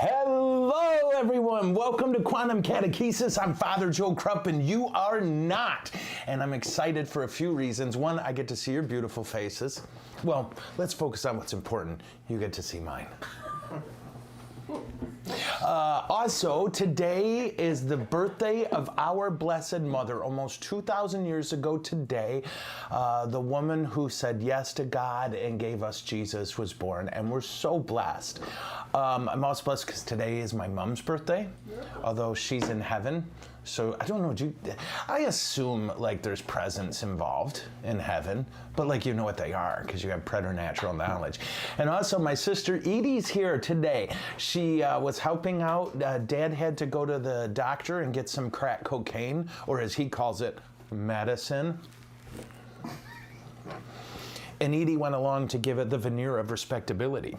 Hello, everyone. Welcome to Quantum Catechesis. I'm Father Joe Krupp, and you are not. And I'm excited for a few reasons. One, I get to see your beautiful faces. Well, let's focus on what's important. You get to see mine. Also, today is the birthday of our Blessed Mother. Almost 2,000 years ago today, the woman who said yes to God and gave us Jesus was born, and we're so blessed. I'm also blessed because today is my mom's birthday, although she's in heaven. So I don't know, I assume like there's presents involved in heaven, but like you know what they are because you have preternatural knowledge. And also my sister Edie's here today. She was helping out. Dad had to go to the doctor and get some crack cocaine, or as he calls it, medicine. And Edie went along to give it the veneer of respectability.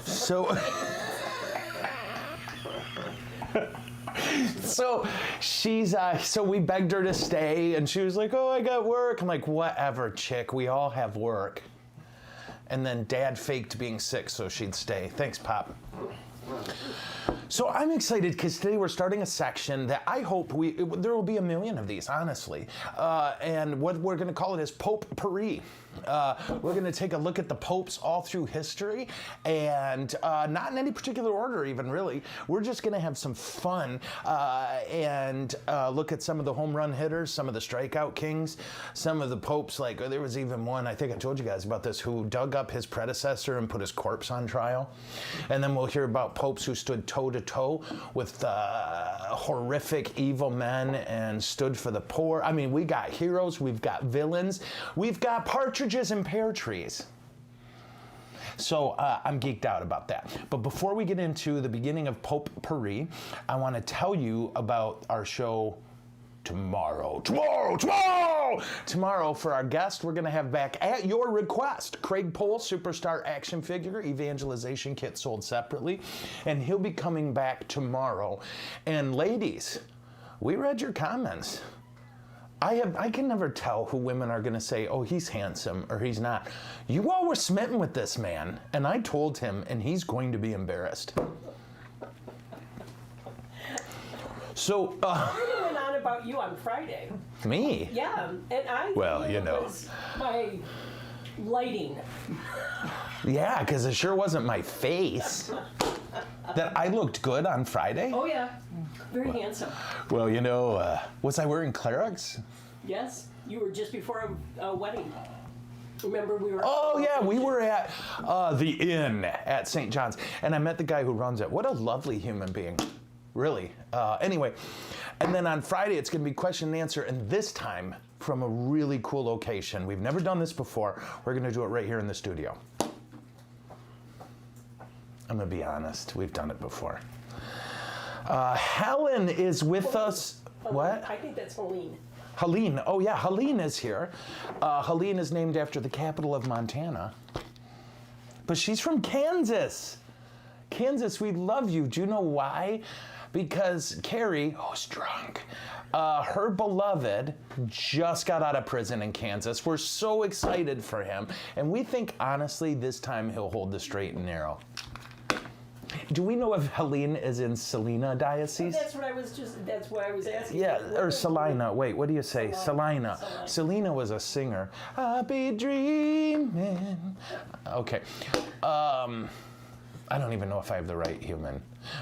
So... So we begged her to stay, and she was like, oh, I got work. I'm like, whatever, chick, we all have work. And then Dad faked being sick so she'd stay. Thanks, Pop. So I'm excited because today we're starting a section that I hope there will be a million of these, honestly. And what we're going to call it is Pourri. We're going to take a look at the popes all through history, and not in any particular order even, really. We're just going to have some fun and look at some of the home run hitters, some of the strikeout kings, some of the popes. Like there was even one, I think I told you guys about this, who dug up his predecessor and put his corpse on trial. And then we'll hear about popes who stood toe-to-toe with horrific evil men and stood for the poor. I mean, we got heroes, we've got villains, we've got partridges and pear trees. So I'm geeked out about that. But before we get into the beginning of Pourri, I want to tell you about our show tomorrow. Tomorrow, for our guest, we're going to have back, at your request, Craig Pohl, superstar action figure, evangelization kit sold separately. And he'll be coming back tomorrow. And ladies, we read your comments. I can never tell who women are going to say, oh, he's handsome or he's not. You all were smitten with this man, and I told him, and he's going to be embarrassed. So, I went on about you on Friday. Me? Yeah, and I you know, it was my lighting. Yeah, because it sure wasn't my face. That I looked good on Friday? Oh, yeah. Very handsome. Well, you know, was I wearing clerics? Yes, you were just before a wedding. Remember we were... Oh, yeah, we were at the inn at St. John's, and I met the guy who runs it. What a lovely human being. Really. Anyway, and then on Friday, it's going to be question and answer, and this time from a really cool location. We've never done this before. We're going to do it right here in the studio. I'm going to be honest. We've done it before. Helen is with us. Helene. What? I think that's Helene. Helene. Oh, yeah. Helene is here. Helene is named after the capital of Montana. But she's from Kansas. Kansas, we love you. Do you know why? Because Carrie, who's drunk, her beloved just got out of prison in Kansas. We're so excited for him. And we think, honestly, this time he'll hold the straight and narrow. Do we know if Helene is in Salina Diocese? That's why I was asking. Yeah, or Salina. Wait, what do you say? Salina. Selena was a singer. I'll be dreaming. Okay. I don't even know if I have the right human.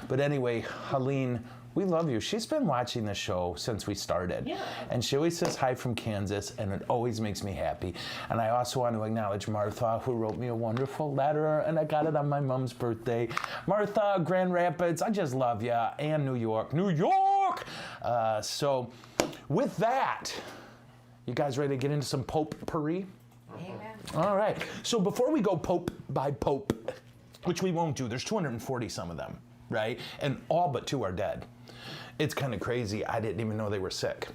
But anyway, Helene, we love you. She's been watching the show since we started. Yeah. And she always says hi from Kansas, and it always makes me happy. And I also want to acknowledge Martha, who wrote me a wonderful letter, and I got it on my mom's birthday. Martha, Grand Rapids, I just love you. And New York. New York! So with that, you guys ready to get into some Pourri? Amen. All right. So before we go pope by pope, which we won't do, there's 240 some of them, right? And all but 2 are dead. It's kind of crazy. I didn't even know they were sick.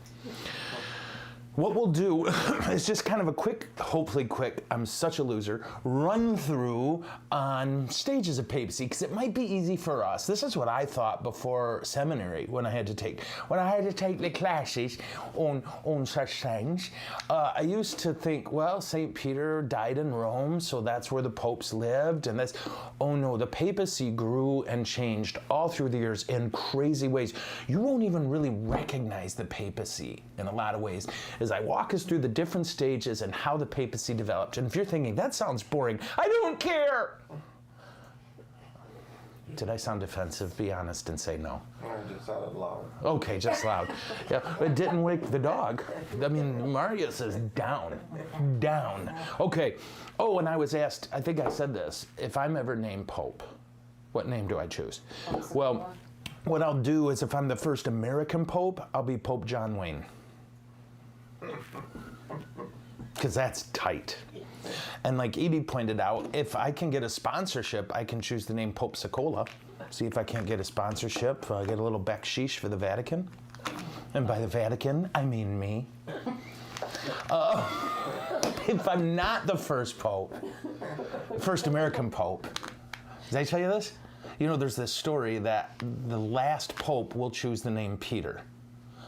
What we'll do is just kind of a quick, hopefully quick, I'm such a loser, run through on stages of papacy, because it might be easy for us. This is what I thought before seminary when I had to take the classes on such things. I used to think, well, St. Peter died in Rome, so that's where the popes lived, and that's, oh no, the papacy grew and changed all through the years in crazy ways. You won't even really recognize the papacy in a lot of ways as I walk us through the different stages and how the papacy developed. And if you're thinking, that sounds boring, I don't care. Did I sound offensive? Be honest and say no. I just sounded loud. Okay, just loud. Yeah, it didn't wake the dog. I mean, Mario says down, down. Okay. Oh, and I was asked, I think I said this, if I'm ever named Pope, what name do I choose? Well, what I'll do is if I'm the first American Pope, I'll be Pope John Wayne. Because that's tight. And like Edie pointed out, if I can get a sponsorship, I can choose the name Pope Sokola. See if I can't get a sponsorship, get a little backsheesh for the Vatican. And by the Vatican, I mean me. If I'm not the first Pope, first American Pope, did I tell you this? You know, there's this story that the last Pope will choose the name Peter.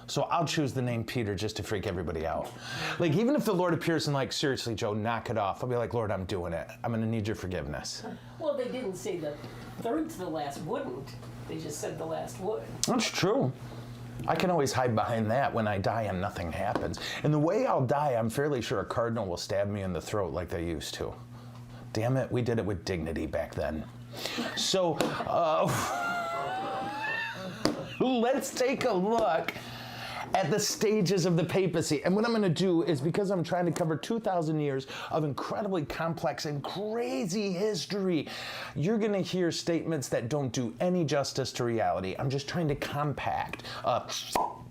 So I'll choose the name Peter just to freak everybody out. Like, even if the Lord appears and like, seriously, Joe, knock it off. I'll be like, Lord, I'm doing it. I'm going to need your forgiveness. Well, they didn't say the third to the last wouldn't. They just said the last would. That's true. I can always hide behind that when I die and nothing happens. And the way I'll die, I'm fairly sure a cardinal will stab me in the throat like they used to. Damn it, we did it with dignity back then. So, let's take a look at the stages of the papacy. And what I'm going to do is, because I'm trying to cover 2,000 years of incredibly complex and crazy history, you're going to hear statements that don't do any justice to reality. I'm just trying to compact a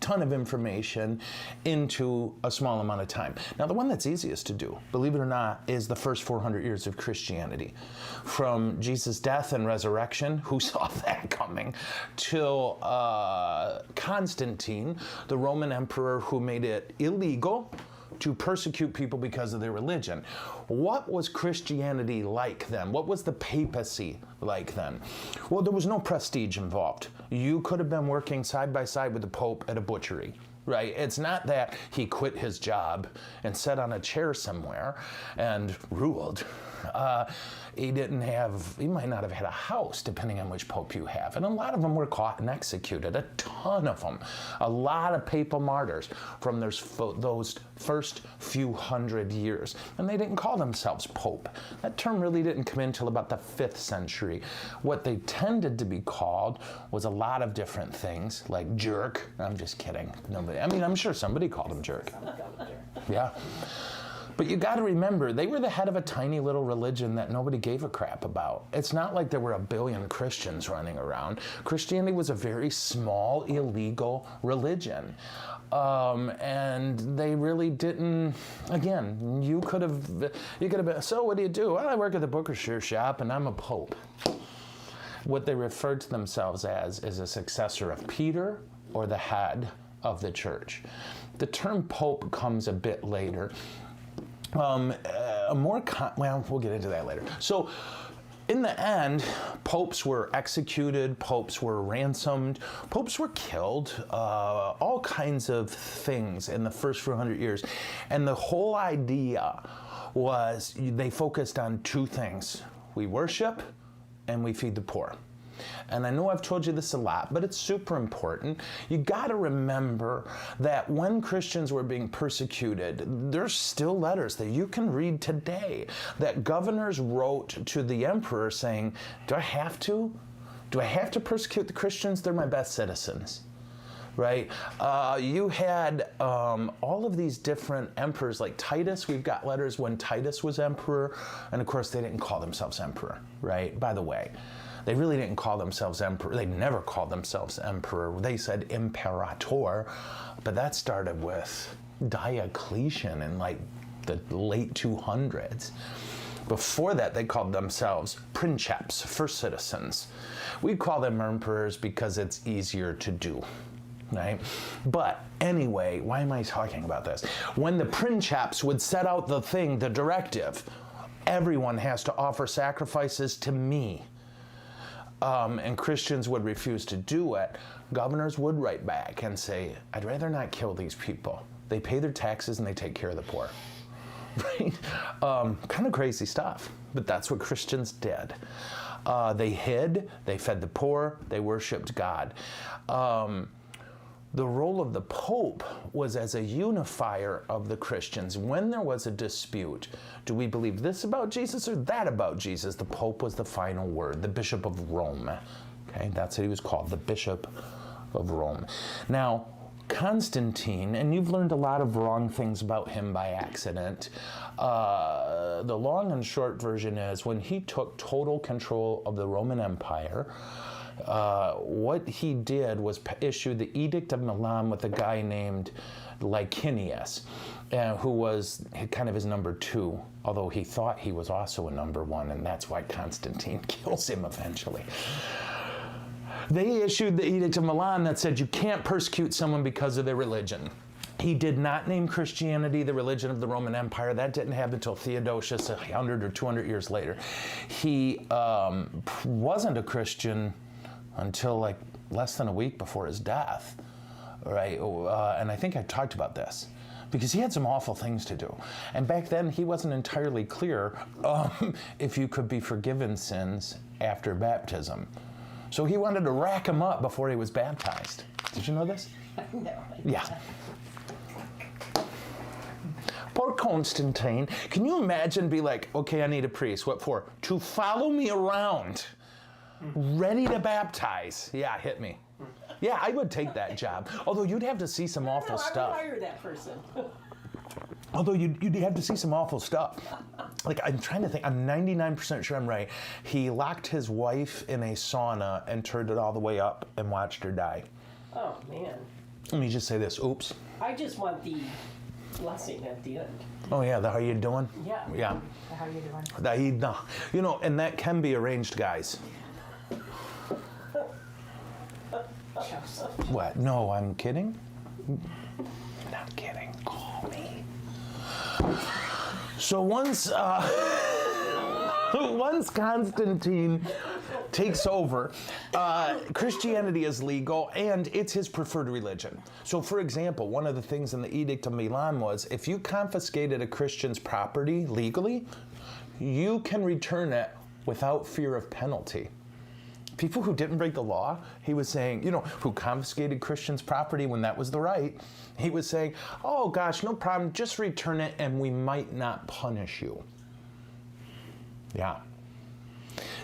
ton of information into a small amount of time. Now, the one that's easiest to do, believe it or not, is the first 400 years of Christianity. From Jesus' death and resurrection, who saw that coming, till Constantine, the Roman emperor who made it illegal to persecute people because of their religion. What was Christianity like then? What was the papacy like then? Well, there was no prestige involved. You could have been working side by side with the Pope at a butchery, right? It's not that he quit his job and sat on a chair somewhere and ruled. He might not have had a house, depending on which pope you have. And a lot of them were caught and executed, a ton of them. A lot of papal martyrs from those first few hundred years. And they didn't call themselves pope. That term really didn't come in until about the 5th century. What they tended to be called was a lot of different things, like jerk. I'm just kidding. Nobody. I mean, I'm sure somebody called him jerk. Yeah. But you got to remember, they were the head of a tiny little religion that nobody gave a crap about. It's not like there were a billion Christians running around. Christianity was a very small, illegal religion. And they really didn't, again, you could have been, so what do you do? Well, I work at the butcher shop and I'm a pope. What they referred to themselves as is a successor of Peter or the head of the church. The term pope comes a bit later. We'll get into that later. So, in the end, popes were executed, popes were ransomed, popes were killed, all kinds of things in the first 400 years. And the whole idea was they focused on two things. We worship and we feed the poor. And I know I've told you this a lot, but it's super important. You got to remember that when Christians were being persecuted, there's still letters that you can read today that governors wrote to the emperor saying, do I have to? Do I have to persecute the Christians? They're my best citizens. Right? You had all of these different emperors, like Titus. We've got letters when Titus was emperor, and of course they didn't call themselves emperor, right? By the way, they really didn't call themselves emperor. They never called themselves emperor. They said imperator, but that started with Diocletian in like the late 200s. Before that, they called themselves princeps, first citizens. We call them emperors because it's easier to do. right? But anyway, why am I talking about this? When the princeps would set out the directive, everyone has to offer sacrifices to me, and Christians would refuse to do it, governors would write back and say, I'd rather not kill these people. They pay their taxes and they take care of the poor. Right? Kind of crazy stuff, but that's what Christians did. They hid, they fed the poor, they worshiped God. The role of the Pope was as a unifier of the Christians. When there was a dispute, do we believe this about Jesus or that about Jesus? The Pope was the final word, the Bishop of Rome. Okay, that's what he was called, the Bishop of Rome. Now, Constantine, and you've learned a lot of wrong things about him by accident. The long and short version is when he took total control of the Roman Empire, what he did was issue the Edict of Milan with a guy named Licinius, who was kind of his number 2, although he thought he was also a number 1, and that's why Constantine kills him eventually. They issued the Edict of Milan that said you can't persecute someone because of their religion. He did not name Christianity the religion of the Roman Empire. That didn't happen until Theodosius 100 or 200 years later. He wasn't a Christian until like less than a week before his death, right? And I think I talked about this because he had some awful things to do. And back then he wasn't entirely clear if you could be forgiven sins after baptism. So he wanted to rack him up before he was baptized. Did you know this? No. Yeah. Poor Constantine. Can you imagine be like, okay, I need a priest. What for? To follow me around, ready to baptize. Yeah, hit me. Yeah, I would take that job. Although you'd have to see some awful stuff. I would hire that person. Although you'd have to see some awful stuff. Like, I'm trying to think, I'm 99% sure I'm right. He locked his wife in a sauna and turned it all the way up and watched her die. Oh, man. Let me just say this, oops. I just want the blessing at the end. Oh yeah, how you doing? Yeah. Yeah. How you doing? You know, and that can be arranged, guys. What? No, I'm kidding? Not kidding. Call me. So once Constantine takes over, Christianity is legal and it's his preferred religion. So for example, one of the things in the Edict of Milan was if you confiscated a Christian's property legally, you can return it without fear of penalty. People who didn't break the law, he was saying, who confiscated Christians' property when that was the right, he was saying, oh gosh, no problem, just return it and we might not punish you. Yeah.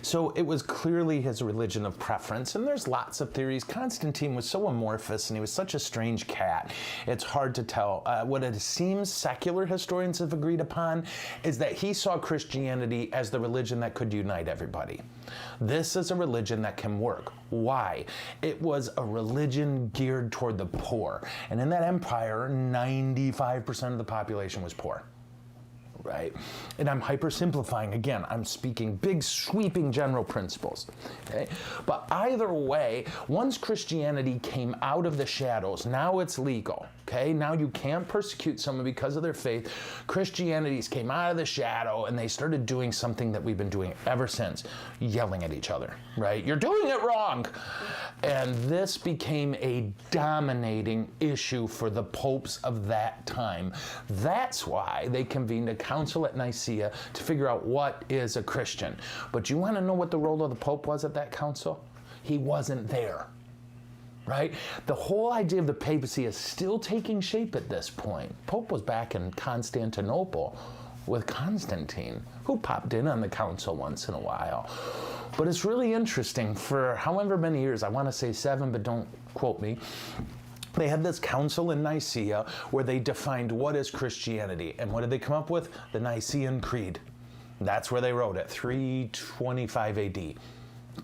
So it was clearly his religion of preference, and there's lots of theories. Constantine was so amorphous, and he was such a strange cat. It's hard to tell. What it seems secular historians have agreed upon is that he saw Christianity as the religion that could unite everybody. This is a religion that can work. Why? It was a religion geared toward the poor, and in that empire, 95% of the population was poor. Right? And I'm hypersimplifying again. I'm speaking big, sweeping general principles. Okay? But either way, once Christianity came out of the shadows, now it's legal. Okay? Now you can't persecute someone because of their faith. Christianity came out of the shadow and they started doing something that we've been doing ever since, yelling at each other. Right? You're doing it wrong. And this became a dominating issue for the popes of that time. That's why they convened a council at Nicaea to figure out what is a Christian. But you want to know what the role of the Pope was at that council? He wasn't there, right? The whole idea of the papacy is still taking shape at this point. Pope was back in Constantinople with Constantine, who popped in on the council once in a while. But it's really interesting. For however many years, I want to say 7, but don't quote me, they had this council in Nicaea where they defined what is Christianity. And what did they come up with? The Nicene Creed. That's where they wrote it, 325 AD.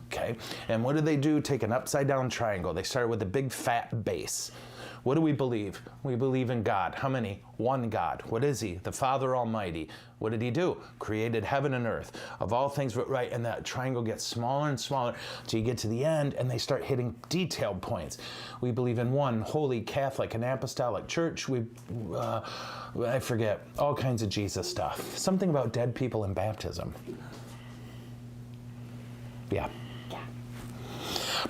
Okay, and what did they do? Take an upside down triangle. They started with a big fat base. What do we believe? We believe in God. How many? One God. What is he? The Father Almighty. What did he do? Created heaven and earth. Of all things but right, and that triangle gets smaller and smaller until you get to the end and they start hitting detailed points. We believe in one holy Catholic and apostolic church. I forget, all kinds of Jesus stuff. Something about dead people and baptism. Yeah.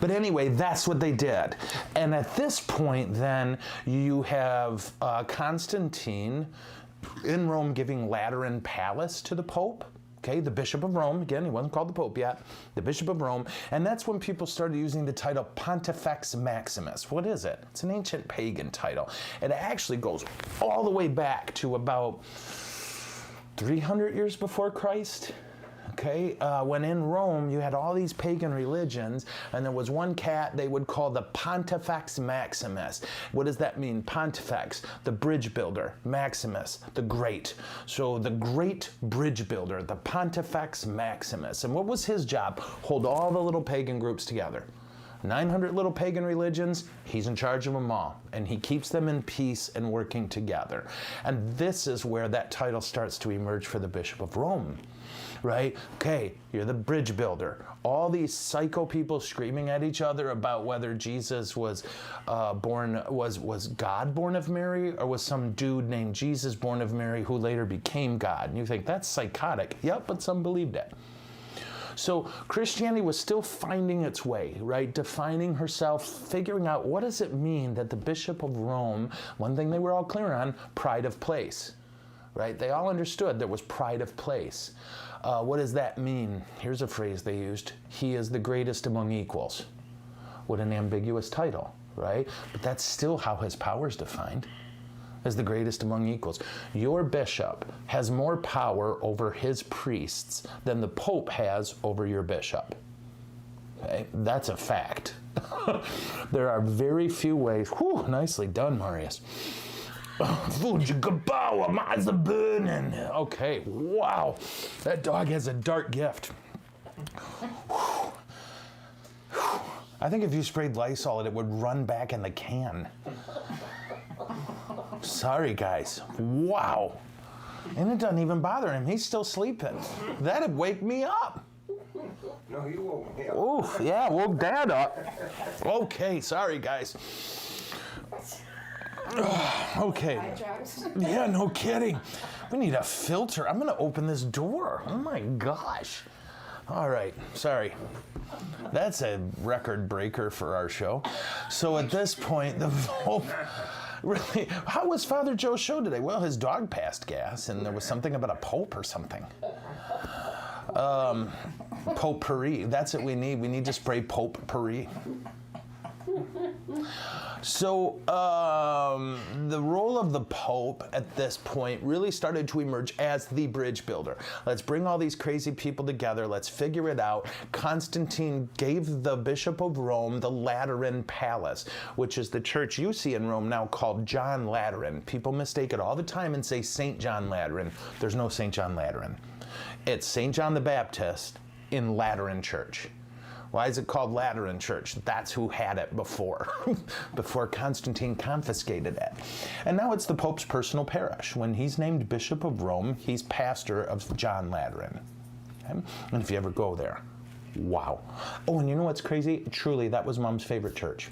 But anyway, that's what they did. And at this point, then, you have Constantine in Rome giving Lateran Palace to the Pope. Okay, the Bishop of Rome. Again, he wasn't called the Pope yet. The Bishop of Rome. And that's when people started using the title Pontifex Maximus. What is it? It's an ancient pagan title. It actually goes all the way back to about 300 years before Christ. Okay, when in Rome, you had all these pagan religions, and there was one cat they would call the Pontifex Maximus. What does that mean? Pontifex, the bridge builder. Maximus, the great. So the great bridge builder, the Pontifex Maximus. And what was his job? Hold all the little pagan groups together. 900 little pagan religions, he's in charge of them all. And he keeps them in peace and working together. And this is where that title starts to emerge for the Bishop of Rome. Right? Okay, you're the bridge builder. All these psycho people screaming at each other about whether Jesus was was God born of Mary, or was some dude named Jesus born of Mary who later became God. And you think, that's psychotic. Yep, but some believed it. So Christianity was still finding its way, right? Defining herself, figuring out what does it mean that the Bishop of Rome, one thing they were all clear on, pride of place, right? They all understood there was pride of place. What does that mean? Here's a phrase they used. He is the greatest among equals. What an ambiguous title, right? But that's still how his power is defined, as the greatest among equals. Your bishop has more power over his priests than the Pope has over your bishop. Okay? That's a fact. There are very few ways. Whew, nicely done, Marius. Okay, wow. That dog has a dark gift. I think if you sprayed Lysol, it would run back in the can. Sorry, guys. Wow. And it doesn't even bother him. He's still sleeping. That'd wake me up. No, you woke me up. Oof, yeah, woke Dad up. Okay, sorry, guys. Okay. Yeah, no kidding. We need a filter. I'm going to open this door. Oh, my gosh. All right. Sorry. That's a record breaker for our show. So at this point, the Pope... Really, how was Father Joe's show today? Well, his dog passed gas, and there was something about a pope or something. Pourri. That's what we need. We need to spray Pourri. So the role of the Pope at this point really started to emerge as the bridge builder. Let's bring all these crazy people together. Let's figure it out. Constantine gave the Bishop of Rome the Lateran Palace, which is the church you see in Rome now called John Lateran. People mistake it all the time and say St. John Lateran. There's no St. John Lateran. It's St. John the Baptist in Lateran Church. Why is it called Lateran Church? That's who had it before, before Constantine confiscated it. And now it's the Pope's personal parish. When he's named Bishop of Rome, he's pastor of John Lateran. Okay? And if you ever go there, wow. Oh, and you know what's crazy? Truly, that was Mom's favorite church.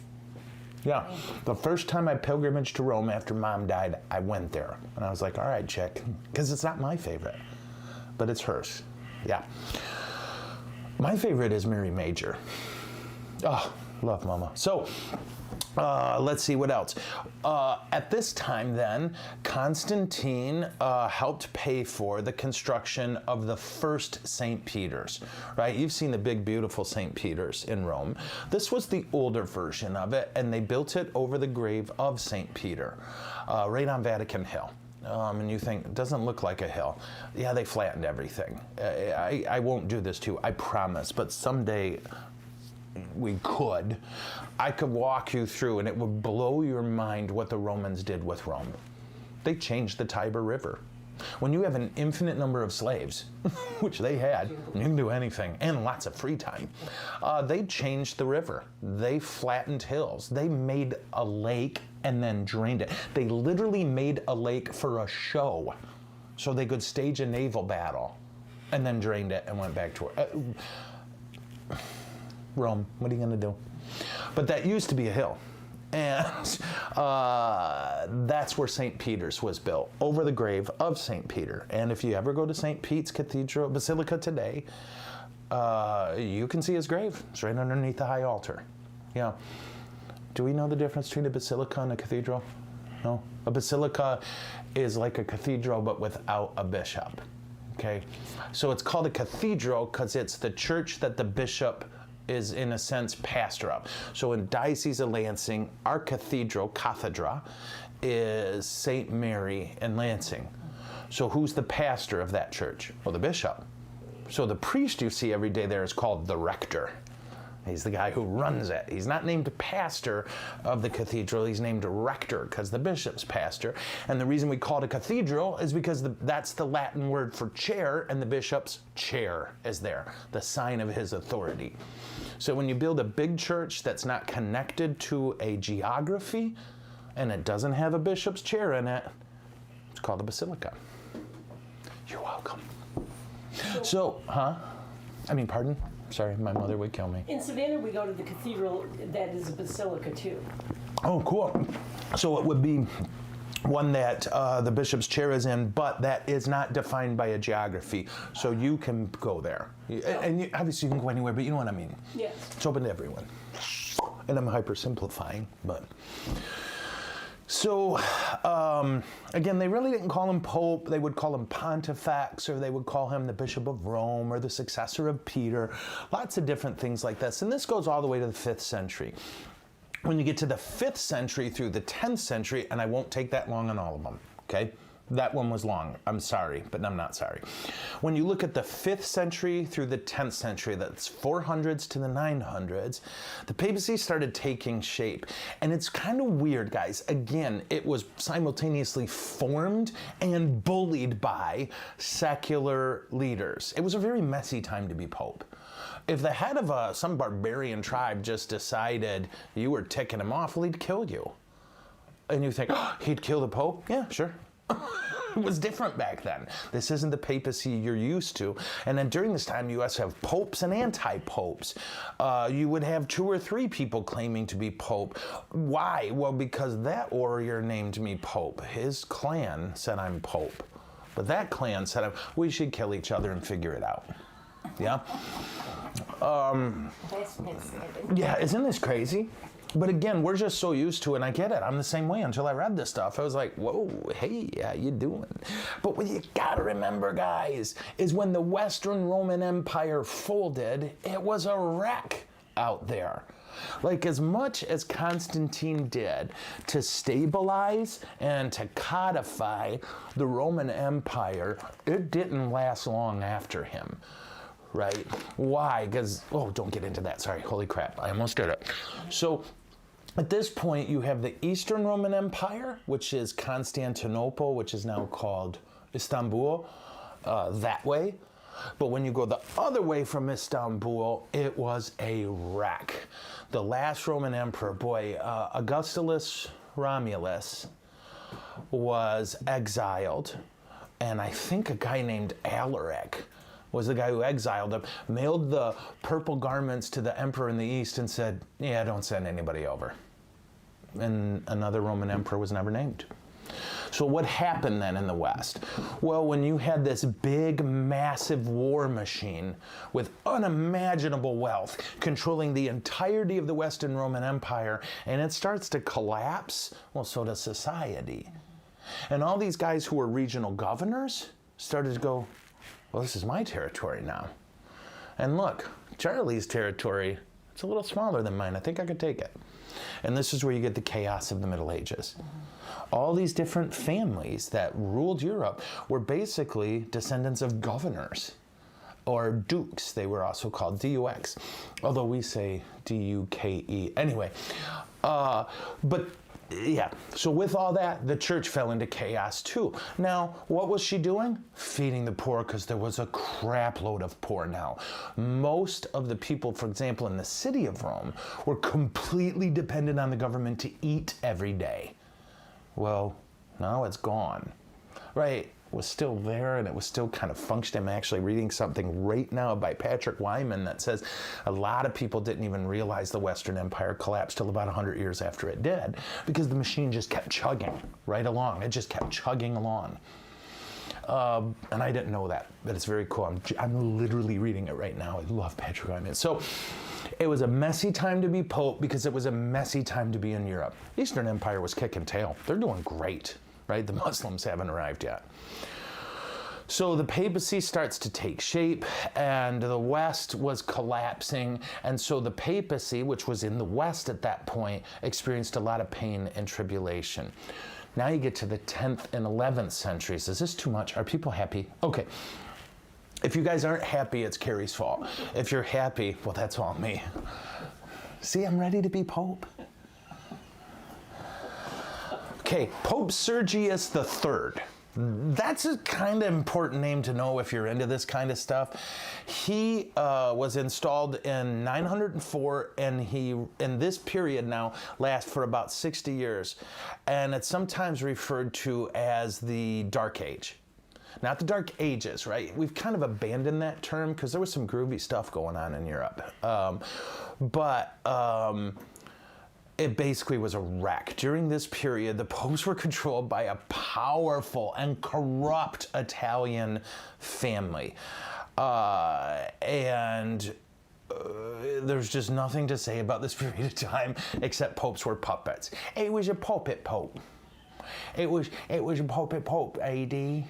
Yeah, the first time I pilgrimaged to Rome after Mom died, I went there. And I was like, all right, chick, because it's not my favorite, but it's hers. Yeah. My favorite is Mary Major. Oh, love Mama. So, let's see what else. At this time then, Constantine helped pay for the construction of the first St. Peter's, right? You've seen the big, beautiful St. Peter's in Rome. This was the older version of it, and they built it over the grave of St. Peter, right on Vatican Hill. And you think, it doesn't look like a hill. Yeah, they flattened everything. I won't do this to you, I promise, but someday we could. I could walk you through and it would blow your mind what the Romans did with Rome. They changed the Tiber River. When you have an infinite number of slaves, which they had, you can do anything, and lots of free time, they changed the river. They flattened hills. They made a lake and then drained it. They literally made a lake for a show so they could stage a naval battle, and then drained it and went back to it. Rome, what are you going to do? But that used to be a hill. And that's where St. Peter's was built, over the grave of St. Peter. And if you ever go to St. Pete's Cathedral Basilica today, you can see his grave. It's right underneath the high altar. Yeah. Do we know the difference between a basilica and a cathedral? No? A basilica is like a cathedral, but without a bishop. Okay? So it's called a cathedral because it's the church that the bishop is, in a sense, pastor of. So in Diocese of Lansing, our cathedra, is St. Mary in Lansing. So who's the pastor of that church? Well, the bishop. So the priest you see every day there is called the rector. He's the guy who runs it. He's not named pastor of the cathedral. He's named rector because the bishop's pastor. And the reason we call it a cathedral is because that's the Latin word for chair, and the bishop's chair is there, the sign of his authority. So when you build a big church that's not connected to a geography and it doesn't have a bishop's chair in it, it's called a basilica. You're welcome. Pardon? Sorry, my mother would kill me. In Savannah, we go to the cathedral that is a basilica too. Oh, cool. So it would be one that the bishop's chair is in, but that is not defined by a geography. So you can go there. And obviously you can go anywhere, but you know what I mean. Yes. It's open to everyone. And I'm hypersimplifying, but... So, again, they really didn't call him Pope. They would call him Pontifex, or they would call him the Bishop of Rome, or the successor of Peter. Lots of different things like this. And this goes all the way to the 5th century. When you get to the 5th century through the 10th century, and I won't take that long on all of them, okay? That one was long. I'm sorry, but I'm not sorry. When you look at the 5th century through the 10th century, that's 400s to the 900s, the papacy started taking shape. And it's kind of weird, guys. Again, it was simultaneously formed and bullied by secular leaders. It was a very messy time to be pope. If the head of some barbarian tribe just decided you were ticking him off, well, he'd kill you. And you think, oh, he'd kill the pope? Yeah, sure. It was different back then. This isn't the papacy you're used to. And then during this time, you also have popes and anti-popes. You would have 2 or 3 people claiming to be pope. Why? Well, because that warrior named me pope. His clan said I'm pope. But that clan said we should kill each other and figure it out. Yeah? Yeah, isn't this crazy? But again, we're just so used to it, and I get it. I'm the same way until I read this stuff. I was like, whoa, hey, how you doing? But what you gotta remember, guys, is when the Western Roman Empire folded, it was a wreck out there. Like, as much as Constantine did to stabilize and to codify the Roman Empire, it didn't last long after him. Right? Why? Because, don't get into that. Sorry, holy crap, I almost did it. So, at this point, you have the Eastern Roman Empire, which is Constantinople, which is now called Istanbul, that way. But when you go the other way from Istanbul, it was a wreck. The last Roman emperor, Augustulus Romulus, was exiled. And I think a guy named Alaric was the guy who exiled him, mailed the purple garments to the emperor in the east and said, yeah, don't send anybody over. And another Roman emperor was never named. So what happened then in the West? Well, when you had this big, massive war machine with unimaginable wealth controlling the entirety of the Western Roman Empire, and it starts to collapse, well, so does society. And all these guys who were regional governors started to go, well, this is my territory now. And look, Charlie's territory, it's a little smaller than mine. I think I could take it. And this is where you get the chaos of the Middle Ages. All these different families that ruled Europe were basically descendants of governors or dukes. They were also called D-U-X, although we say D-U-K-E. Anyway, but Yeah, so with all that, the church fell into chaos too. Now, what was she doing? Feeding the poor, because there was a crap load of poor now. Most of the people, for example, in the city of Rome, were completely dependent on the government to eat every day. Well, now it's gone, right? It was still there and it was still kind of functioning. I'm actually reading something right now by Patrick Wyman that says a lot of people didn't even realize the Western Empire collapsed till about 100 years after it did, because the machine just kept chugging right along. It just kept chugging along. And I didn't know that, but it's very cool. I'm literally reading it right now. I love Patrick Wyman. So it was a messy time to be Pope because it was a messy time to be in Europe. Eastern Empire was kicking tail. They're doing great, right? The Muslims haven't arrived yet. So the papacy starts to take shape, and the West was collapsing, and so the papacy, which was in the West at that point, experienced a lot of pain and tribulation. Now you get to the 10th and 11th centuries. Is this too much? Are people happy? Okay. If you guys aren't happy, it's Carrie's fault. If you're happy, well, that's all me. See, I'm ready to be Pope. Okay, Pope Sergius III. That's a kind of important name to know if you're into this kind of stuff. He was installed in 904, and he, in this period now, lasts for about 60 years. And it's sometimes referred to as the Dark Age. Not the Dark Ages, right? We've kind of abandoned that term because there was some groovy stuff going on in Europe. It basically was a wreck. During this period, the popes were controlled by a powerful and corrupt Italian family. There's just nothing to say about this period of time except popes were puppets. It was a puppet pope. It was a puppet pope, AD.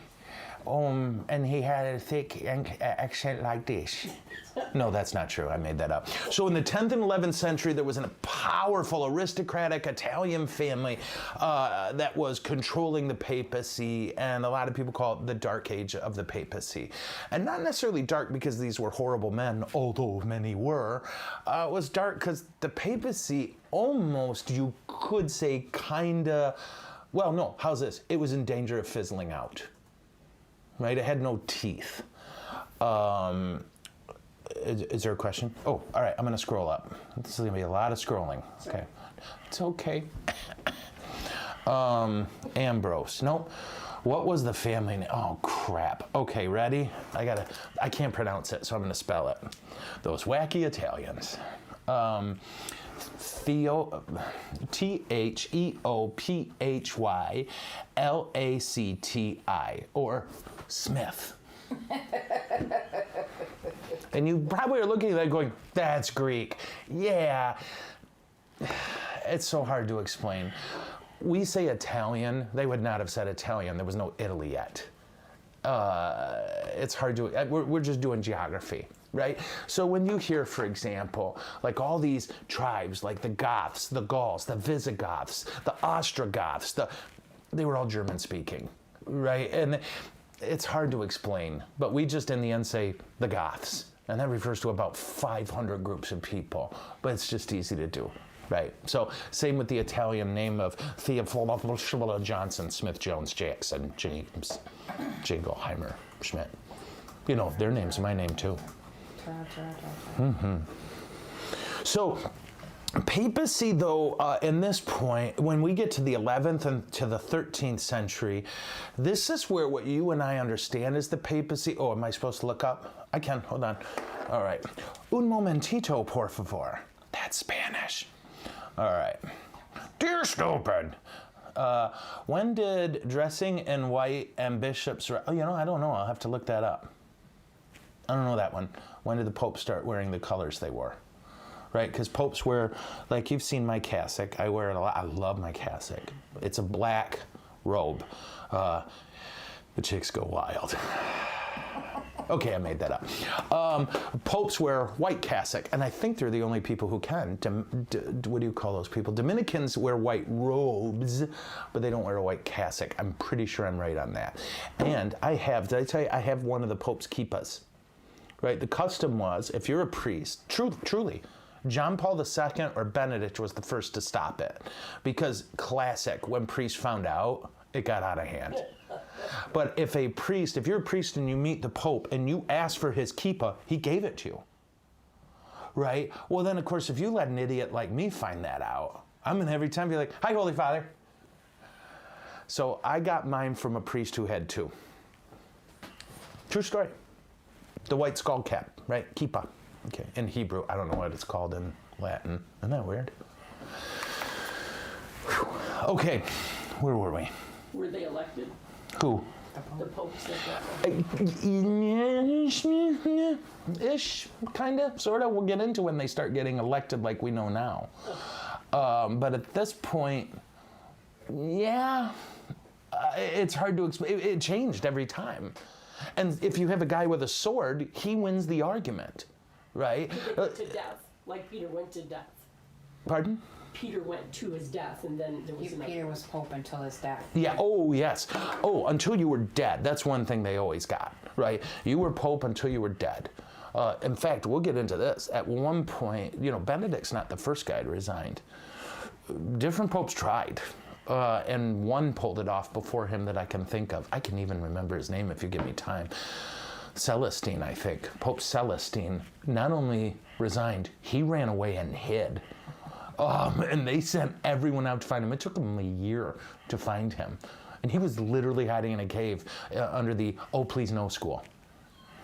And he had a thick accent like this. No, that's not true. I made that up. So in the 10th and 11th century, there was a powerful aristocratic Italian family that was controlling the papacy, and a lot of people call it the Dark Age of the papacy. And not necessarily dark because these were horrible men, although many were. It was dark because the papacy almost, you could say, kinda, well, no, how's this? It was in danger of fizzling out. Right? It had no teeth. Is there a question? Oh, all right, I'm gonna scroll up. This is gonna be a lot of scrolling. Okay, it's okay. Ambrose, nope. What was the family name? Oh, crap. Okay, ready? I can't pronounce it, so I'm gonna spell it. Those wacky Italians. Theophyllacti, or Smith. And you probably are looking at that going, that's Greek. Yeah, it's so hard to explain. We say Italian, they would not have said Italian. There was no Italy yet. It's hard to, we're just doing geography, right? So when you hear, for example, like all these tribes, like the Goths, the Gauls, the Visigoths, the Ostrogoths, they were all German speaking, right? And it's hard to explain, but we just in the end say the Goths, and that refers to about 500 groups of people, but it's just easy to do. Right. So same with the Italian name of Theophilus Johnson, Smith, Jones, Jackson, James, Jingleheimer, Schmidt. You know, their names are my name too. Mm-hmm. So papacy, though, in this point, when we get to the 11th and to the 13th century, this is where what you and I understand is the papacy. Oh, am I supposed to look up? I can. Hold on. All right. Un momentito, por favor. That's Spanish. All right. Dear stupid. When did dressing in white and bishops... I don't know. I'll have to look that up. I don't know that one. When did the popes start wearing the colors they wore? Right? Because popes wear... Like, you've seen my cassock. I wear it a lot. I love my cassock. It's a black robe. The chicks go wild. Okay, I made that up. Popes wear white cassock, and I think they're the only people who can. What do you call those people? Dominicans wear white robes, but they don't wear a white cassock. I'm pretty sure I'm right on that. And did I tell you, I have one of the Pope's kippas, right? The custom was, if you're a priest, truly, John Paul II or Benedict was the first to stop it. Because classic, when priests found out, it got out of hand. But if you're a priest and you meet the Pope and you ask for his kippah, he gave it to you. Right? Well, then, of course, if you let an idiot like me find that out, I'm going to every time be like, hi, Holy Father. So I got mine from a priest who had two. True story. The white skull cap, right? Kippah. Okay. In Hebrew, I don't know what it's called in Latin. Isn't that weird? Whew. Okay. Where were we? Were they elected? Who? The Pope said that. Ish, kind of, sort of. We'll get into when they start getting elected like we know now. But at this point, yeah, it's hard to explain. It changed every time. And if you have a guy with a sword, he wins the argument, right? To death, like Peter went to death. Pardon? Peter went to his death, and then there was another. Peter was Pope until his death. Yeah, oh, yes. Oh, until you were dead. That's one thing they always got, right? You were Pope until you were dead. In fact, we'll get into this. At one point, Benedict's not the first guy to resign. Different popes tried, and one pulled it off before him that I can think of. I can even remember his name if you give me time. Celestine, I think. Pope Celestine not only resigned, he ran away and hid. And they sent everyone out to find him. It took them a year to find him. And he was literally hiding in a cave under the "Oh, please no" school.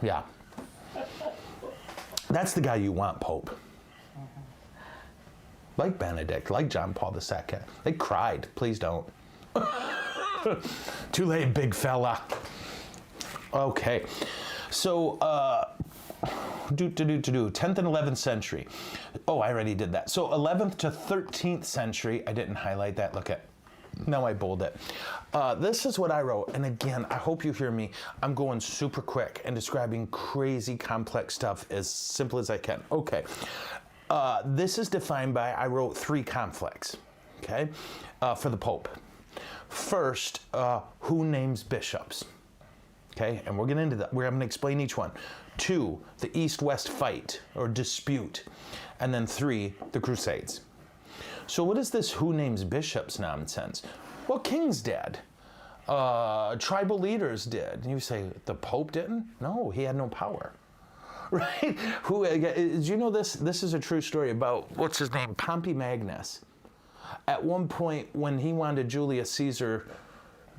Yeah. That's the guy you want, Pope. Like Benedict, like John Paul II. They cried, please don't. Too late, big fella. Okay. So, 10th and 11th century. Oh, I already did that. So 11th to 13th century, I didn't highlight that. Look at, now I bold it. This is what I wrote. And again, I hope you hear me. I'm going super quick and describing crazy complex stuff as simple as I can. Okay. This is defined by, I wrote 3 conflicts, okay, for the Pope. First, who names bishops? Okay, and we'll get into that. I'm going to explain each one. 2, the East-West fight or dispute. And then 3, the Crusades. So what is this who names bishops nonsense? Well, kings did. Tribal leaders did. And you say, the Pope didn't? No, he had no power. Right? Did you know this? This is a true story about, what's his name? Pompey Magnus. At one point, when he wanted Julius Caesar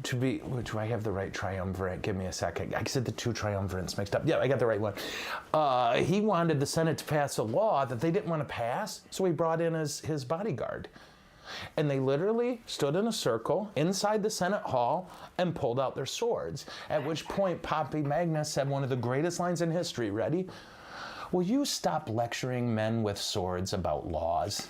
to be, do I have the right triumvirate? Give me a second. I said the 2 triumvirates mixed up. Yeah, I got the right one. He wanted the Senate to pass a law that they didn't want to pass, so he brought in his bodyguard. And they literally stood in a circle inside the Senate hall and pulled out their swords. At which point, Pompey Magnus said one of the greatest lines in history. Ready? Will you stop lecturing men with swords about laws?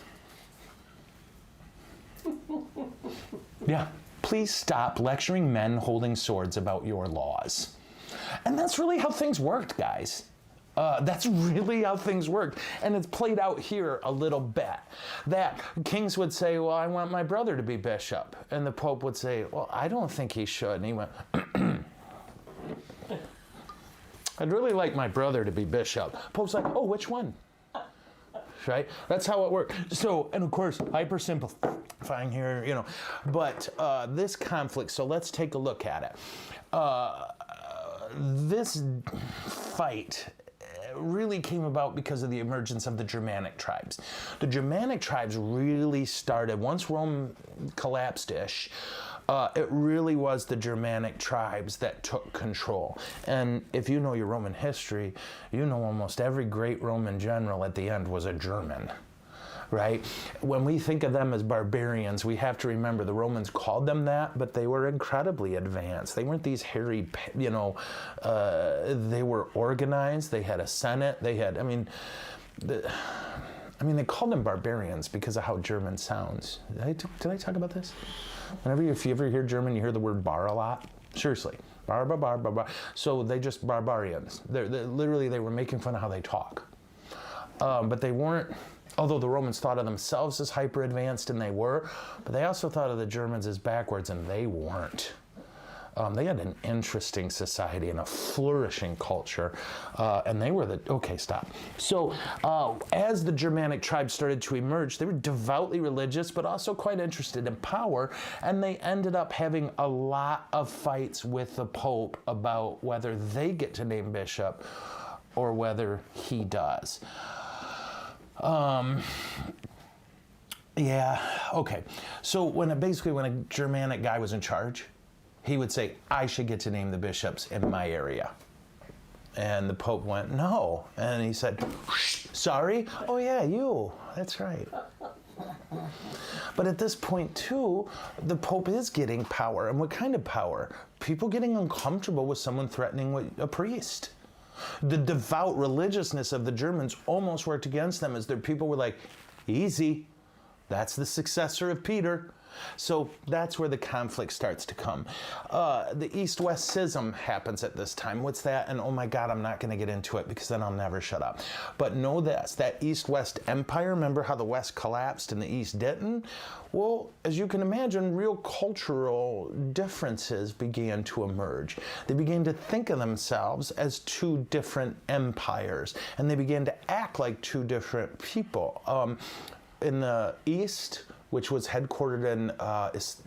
Yeah. Please stop lecturing men holding swords about your laws. And that's really how things worked, guys. That's really how things worked. And it's played out here a little bit. That kings would say, well, I want my brother to be bishop. And the Pope would say, well, I don't think he should. And he went, I'd really like my brother to be bishop. Pope's like, oh, which one? Right? That's how it worked. So, and of course, hyper-simplifying here, But this conflict, so let's take a look at it. This fight really came about because of the emergence of the Germanic tribes. The Germanic tribes really started, once Rome collapsed-ish, it really was the Germanic tribes that took control. And if you know your Roman history, you know almost every great Roman general at the end was a German, right? When we think of them as barbarians, we have to remember the Romans called them that, but they were incredibly advanced. They weren't these hairy, they were organized. They had a senate. They had, they called them barbarians because of how German sounds. Did I talk about this? If you ever hear German, you hear the word bar a lot. Seriously, bar, bar, bar, bar, bar. So they just barbarians. Literally, they were making fun of how they talk. But they weren't, although the Romans thought of themselves as hyper advanced, and they were, but they also thought of the Germans as backwards, and they weren't. They had an interesting society and a flourishing culture, and they were okay, stop. So as the Germanic tribes started to emerge, they were devoutly religious, but also quite interested in power, and they ended up having a lot of fights with the Pope about whether they get to name bishop or whether he does. Yeah, okay. So when a Germanic guy was in charge, he would say, I should get to name the bishops in my area. And the Pope went, no. And he said, sorry? Oh yeah, you. That's right. But at this point, too, the Pope is getting power. And what kind of power? People getting uncomfortable with someone threatening a priest. The devout religiousness of the Germans almost worked against them, as their people were like, easy. That's the successor of Peter. So that's where the conflict starts to come. The East-West Schism happens at this time. What's that? And oh my God, I'm not going to get into it because then I'll never shut up. But know this, that East-West Empire, remember how the West collapsed and the East didn't? Well, as you can imagine, real cultural differences began to emerge. They began to think of themselves as two different empires, and they began to act like two different people. In the East, which was headquartered in,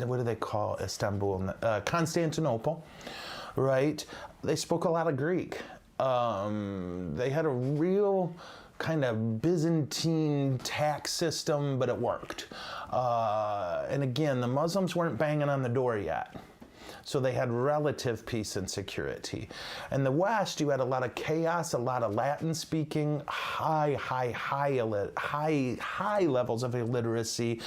what do they call Istanbul? Constantinople, right? They spoke a lot of Greek. They had a real kind of Byzantine tax system, but it worked. And again, the Muslims weren't banging on the door yet. So they had relative peace and security. In the West, you had a lot of chaos, a lot of Latin speaking, high levels of illiteracy.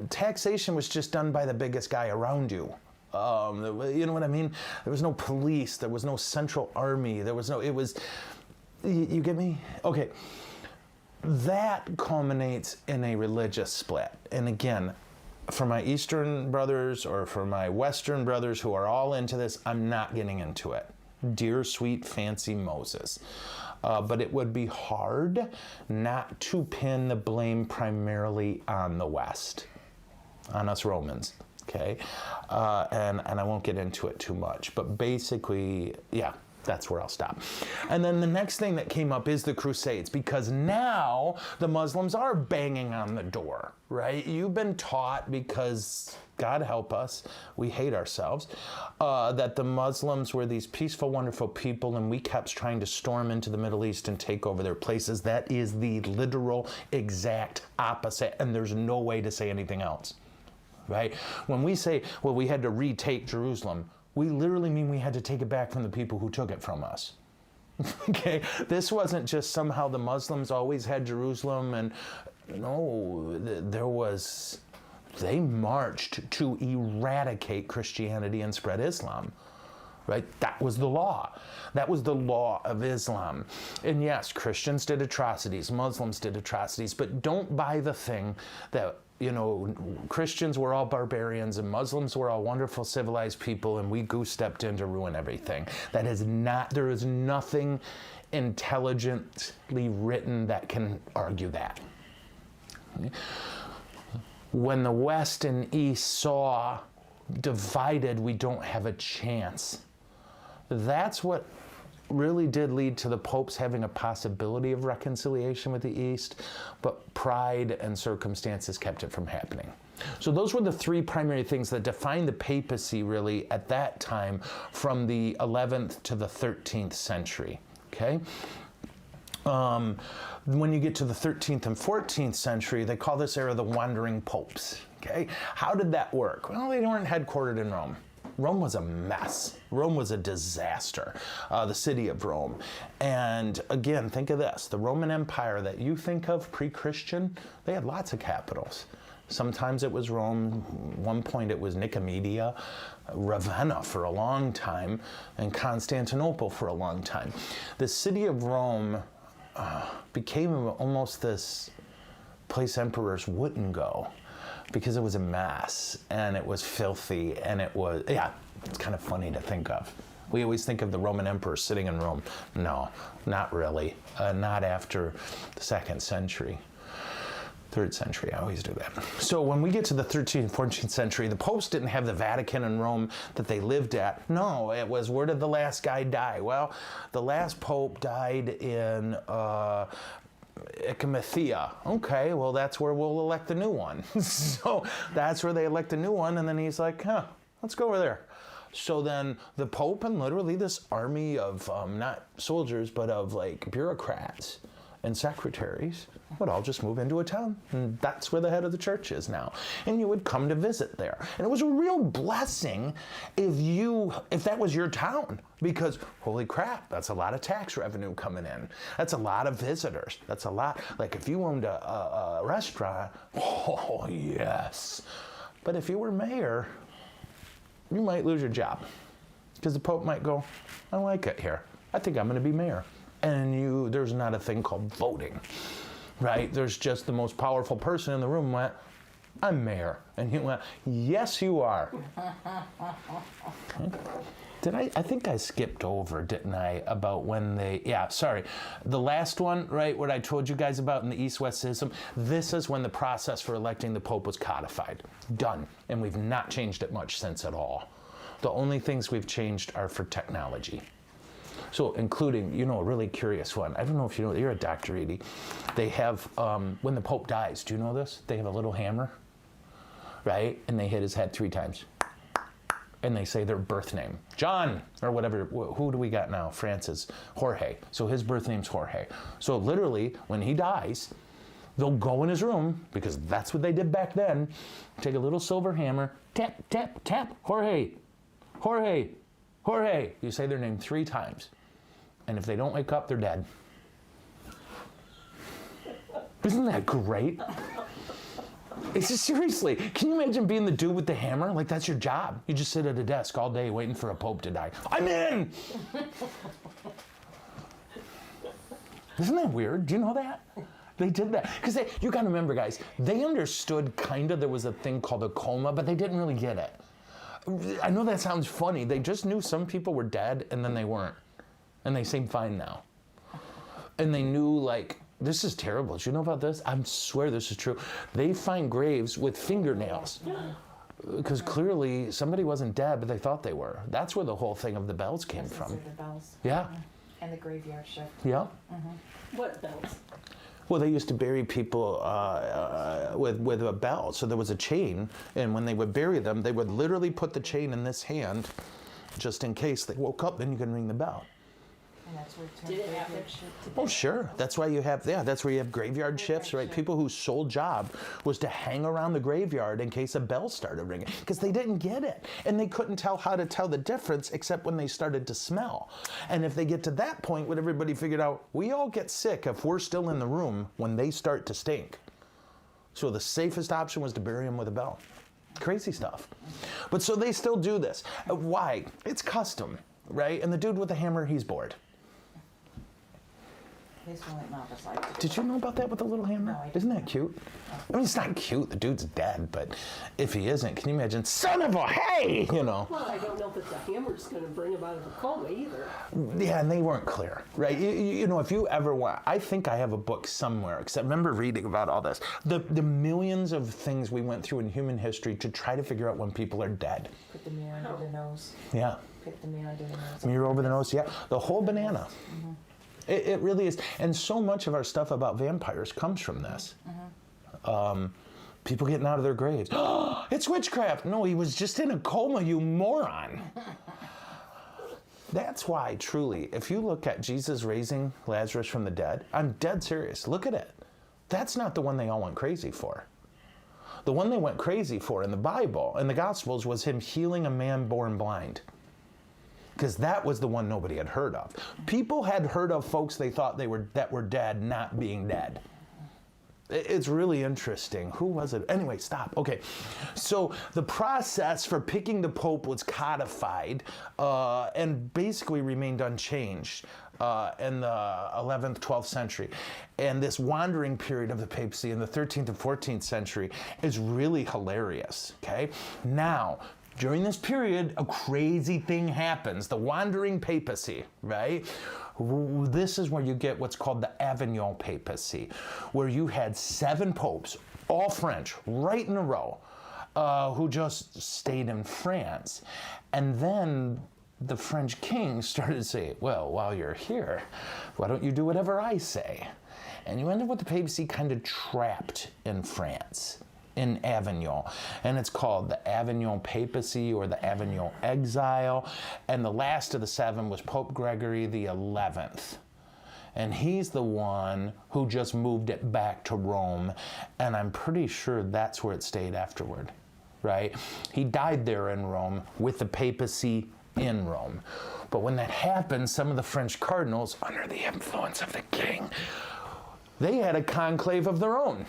Taxation was just done by the biggest guy around you. You know what I mean? There was no police, there was no central army, there was no, it was, you get me? Okay. That culminates in a religious split. And again, for my Eastern brothers or for my Western brothers who are all into this, I'm not getting into it. Dear sweet fancy Moses. But it would be hard not to pin the blame primarily on the West, on us Romans, okay? And I won't get into it too much, but basically, yeah, that's where I'll stop. And then the next thing that came up is the Crusades, because now the Muslims are banging on the door, right? You've been taught, because God help us, we hate ourselves, that the Muslims were these peaceful, wonderful people, and we kept trying to storm into the Middle East and take over their places. That is the literal exact opposite, and there's no way to say anything else, right? When we say, well, we had to retake Jerusalem, we literally mean we had to take it back from the people who took it from us. Okay, this wasn't just somehow the Muslims always had Jerusalem, and no, they marched to eradicate Christianity and spread Islam. Right? That was the law. That was the law of Islam. And yes, Christians did atrocities, Muslims did atrocities, but don't buy the thing that, you know, Christians were all barbarians and Muslims were all wonderful civilized people and we goose-stepped in to ruin everything. That is not, there is nothing intelligently written that can argue that. When the West and East saw divided, we don't have a chance. That's what really did lead to the popes having a possibility of reconciliation with the East, but pride and circumstances kept it from happening. So those were the three primary things that defined the papacy really at that time from the 11th to the 13th century, okay? When you get to the 13th and 14th century, they call this era the wandering popes, okay? How did that work? Well, they weren't headquartered in Rome. Rome was a mess. Rome was a disaster, the city of Rome. And again, think of this. The Roman Empire that you think of pre-Christian, they had lots of capitals. Sometimes it was Rome. At one point it was Nicomedia, Ravenna for a long time, and Constantinople for a long time. The city of Rome became almost this place emperors wouldn't go, because it was a mess, and it was filthy, and it was, yeah, it's kind of funny to think of. We always think of the Roman emperor sitting in Rome. No, not really. Not after the 2nd century. 3rd century, I always do that. So when we get to the 13th and 14th century, the popes didn't have the Vatican in Rome that they lived at. No, it was, where did the last guy die? Well, the last pope died in Ecumethea. Okay, well, that's where we'll elect the new one. So that's where they elect a new one, and then he's like, let's go over there. So then the pope and literally this army of, not soldiers, but of like bureaucrats and secretaries would all just move into a town. And that's where the head of the church is now. And you would come to visit there. And it was a real blessing if that was your town, because holy crap, that's a lot of tax revenue coming in. That's a lot of visitors. That's a lot. Like if you owned a restaurant, oh yes. But if you were mayor, you might lose your job, because the Pope might go, I like it here. I think I'm going to be mayor. And there's not a thing called voting, right? There's just the most powerful person in the room went, I'm mayor. And he went, yes, you are. Okay. I think I skipped over, didn't I, about when the last one, right, what I told you guys about in the East-West Schism, this is when the process for electing the Pope was codified. Done. And we've not changed it much since at all. The only things we've changed are for technology. So including, a really curious one. I don't know if you know, you're a doctor, Edie. They have, when the Pope dies, do you know this? They have a little hammer, right? And they hit his head 3 times. And they say their birth name. John, or whatever, who do we got now? Francis, Jorge. So his birth name's Jorge. So literally, when he dies, they'll go in his room, because that's what they did back then, take a little silver hammer, tap, tap, tap, Jorge, Jorge, Jorge. You say their name 3 times. And if they don't wake up, they're dead. Isn't that great? It's just, seriously, can you imagine being the dude with the hammer? Like, that's your job. You just sit at a desk all day waiting for a pope to die. I'm in! Isn't that weird? Do you know that? They did that. Because you got to remember, guys, they understood there was a thing called a coma, but they didn't really get it. I know that sounds funny. They just knew some people were dead and then they weren't. And they seem fine now. And they knew, like, this is terrible. Do you know about this? I swear this is true. They find graves with fingernails. Because clearly somebody wasn't dead, but they thought they were. That's where the whole thing of the bells came from. The bells. Yeah. And the graveyard shift. Yeah. What bells? Well, they used to bury people with a bell. So there was a chain, and when they would bury them, they would literally put the chain in this hand, just in case they woke up, then you can ring the bell. And that's where it Did it happen? graveyard shift today. Oh, sure. That's why you have, that's where you have graveyard shifts, right? People whose sole job was to hang around the graveyard in case a bell started ringing, because they didn't get it. And they couldn't tell how to tell the difference except when they started to smell. And if they get to that point, what everybody figured out, we all get sick if we're still in the room when they start to stink. So the safest option was to bury them with a bell. Crazy stuff. But so they still do this. Why? It's custom, right? And the dude with the hammer, he's bored. At least when Malthus liked to do Did you know about that with the little hammer? No, I Isn't didn't. that cute? I mean, it's not cute. The dude's dead, but if he isn't, can you imagine? Son of a hey, Well, I don't know that the hammer's going to bring him out of a coma either. Yeah, and they weren't clear, right? You know, if you ever want, I think I have a book somewhere, because I remember reading about all this. The millions of things we went through in human history to try to figure out when people are dead. Put the mirror under the nose. Yeah. Pick the mirror under the nose. Mirror over the nose, yeah. The whole banana. It really is. And so much of our stuff about vampires comes from this. People getting out of their graves. It's witchcraft. No, he was just in a coma, you moron. That's why, truly, if you look at Jesus raising Lazarus from the dead, I'm dead serious. Look at it. That's not the one they all went crazy for. The one they went crazy for in the Bible, in the Gospels, was him healing a man born blind. Because that was the one nobody had heard of. People had heard of folks they thought that were dead not being dead. It's really interesting. Who was it? Anyway, stop. Okay. So the process for picking the Pope was codified and basically remained unchanged in the 11th, 12th century. And this wandering period of the papacy in the 13th and 14th century is really hilarious. Okay. Now, During this period, a crazy thing happens, the wandering papacy, right? This is where you get what's called the Avignon papacy, where you had 7 popes, all French, right in a row, who just stayed in France. And then the French king started to say, well, while you're here, why don't you do whatever I say? And you end up with the papacy kind of trapped in France, in Avignon. And it's called the Avignon papacy or the Avignon exile. And the last of the 7 was Pope Gregory the 11th. And he's the one who just moved it back to Rome. And I'm pretty sure that's where it stayed afterward, right? He died there in Rome with the papacy in Rome. But when that happened, some of the French cardinals, under the influence of the king, they had a conclave of their own.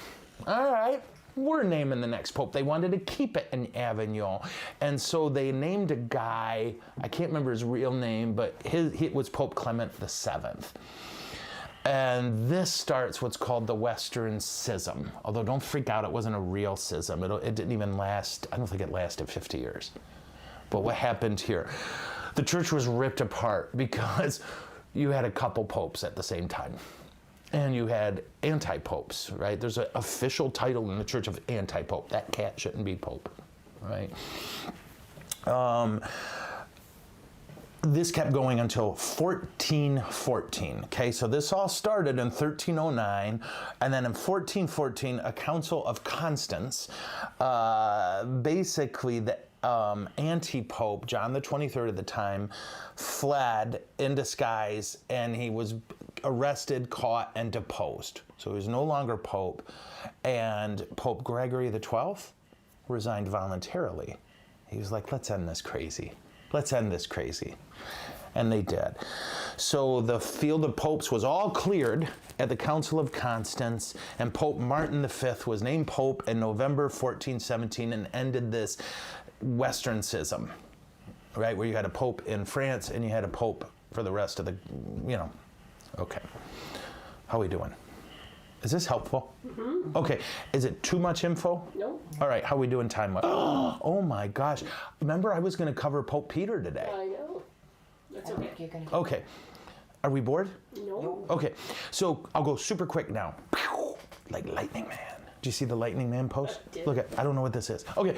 All right, we're naming the next pope. They wanted to keep it in Avignon. And so they named a guy, I can't remember his real name, but it was Pope Clement VII. And this starts what's called the Western Schism. Although don't freak out, it wasn't a real schism. It didn't even last, I don't think it lasted 50 years. But what happened here? The church was ripped apart because you had a couple popes at the same time. And you had anti-popes, right? There's an official title in the church of anti-pope. That cat shouldn't be pope, right? This kept going until 1414, okay? So this all started in 1309, and then in 1414, a Council of Constance, basically the anti-pope, John the 23rd at the time, fled in disguise, and he was arrested, caught, and deposed. So he was no longer pope, and Pope Gregory the 12th resigned voluntarily. He was like, let's end this crazy. Let's end this crazy. And they did. So the field of popes was all cleared at the Council of Constance, and Pope Martin V was named pope in November 1417 and ended this Western Schism, right? Where you had a pope in France and you had a pope for the rest of the, Okay. How are we doing? Is this helpful? Mm-hmm. Okay. Is it too much info? No. All right. How are we doing time-wise? Oh my gosh. Remember I was going to cover Pope Peter today. I know. That's okay. You're gonna get Okay. Are we bored? No. Okay. So I'll go super quick now. Like Lightning Man. Do you see the Lightning Man post? Look at, I don't know what this is. Okay,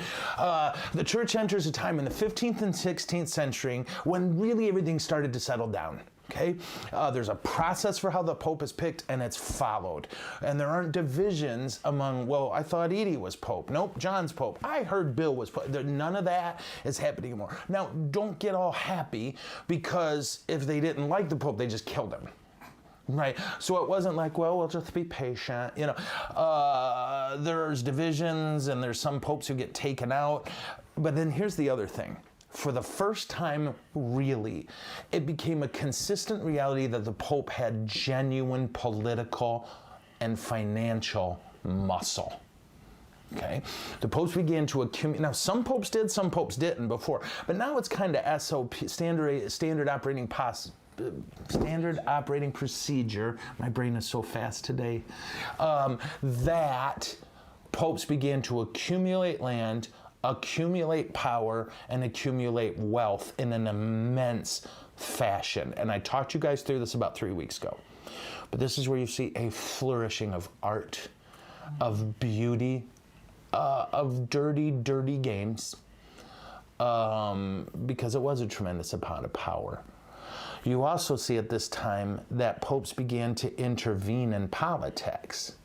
the church enters a time in the 15th and 16th century when really everything started to settle down. Okay, there's a process for how the Pope is picked, and it's followed. And there aren't divisions among, well, I thought Edie was Pope. Nope, John's Pope. I heard Bill was Pope. None of that is happening anymore. Now, don't get all happy, because if they didn't like the Pope, they just killed him. Right, so it wasn't like, well, we'll just be patient. There's divisions, and there's some popes who get taken out. But then here's the other thing. For the first time, really, it became a consistent reality that the Pope had genuine political and financial muscle. Okay, the popes began to accumulate. Now, some popes did, some popes didn't before, but now it's kind of SOP, standard operating procedure. My brain is so fast today. That popes began to accumulate land, accumulate power, and accumulate wealth in an immense fashion. And I talked you guys through this about 3 weeks ago. But this is where you see a flourishing of art, of beauty, of dirty, dirty games, because it was a tremendous amount of power. You also see at this time that popes began to intervene in politics.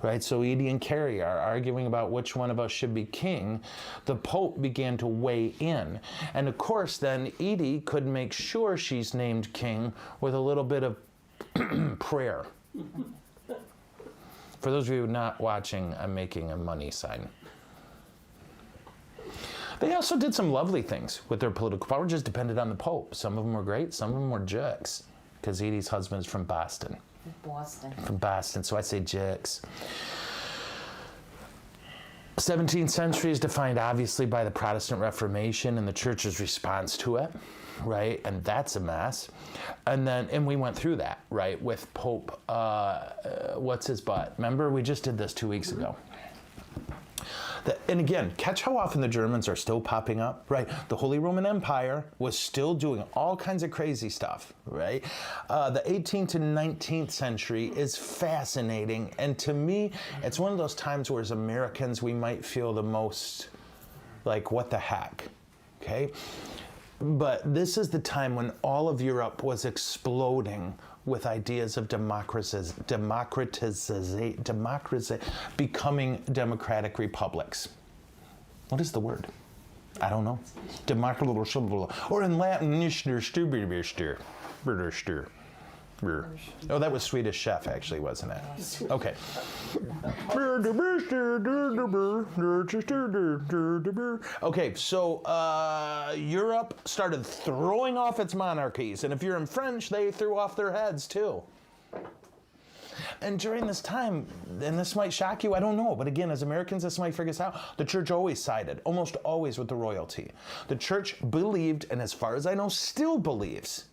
Right, so Edie and Carrie are arguing about which one of us should be king. The Pope began to weigh in. And of course, then Edie could make sure she's named king with a little bit of prayer. For those of you not watching, I'm making a money sign. They also did some lovely things with their political power, just depended on the Pope. Some of them were great, some of them were jerks, because Edie's husband's from Boston. From Boston, so I say jerks. 17th century is defined obviously by the Protestant Reformation and the church's response to it, right? And that's a mess. And we went through that, right, with Pope, what's his butt? Remember, we just did this 2 weeks ago. And again, catch how often the Germans are still popping up, right? The Holy Roman Empire was still doing all kinds of crazy stuff, right? The 18th to 19th century is fascinating. And to me, it's one of those times where as Americans, we might feel the most like, what the heck, okay? But this is the time when all of Europe was exploding with ideas of becoming democratic republics. What is the word? I don't know. Or in Latin, oh, that was Swedish Chef, actually, wasn't it? Okay. Okay, so Europe started throwing off its monarchies, and if you're in French, they threw off their heads too. And during this time, and this might shock you, I don't know, but again, as Americans, this might figure us out, the church always sided, almost always with the royalty. The church believed, and as far as I know, still believes,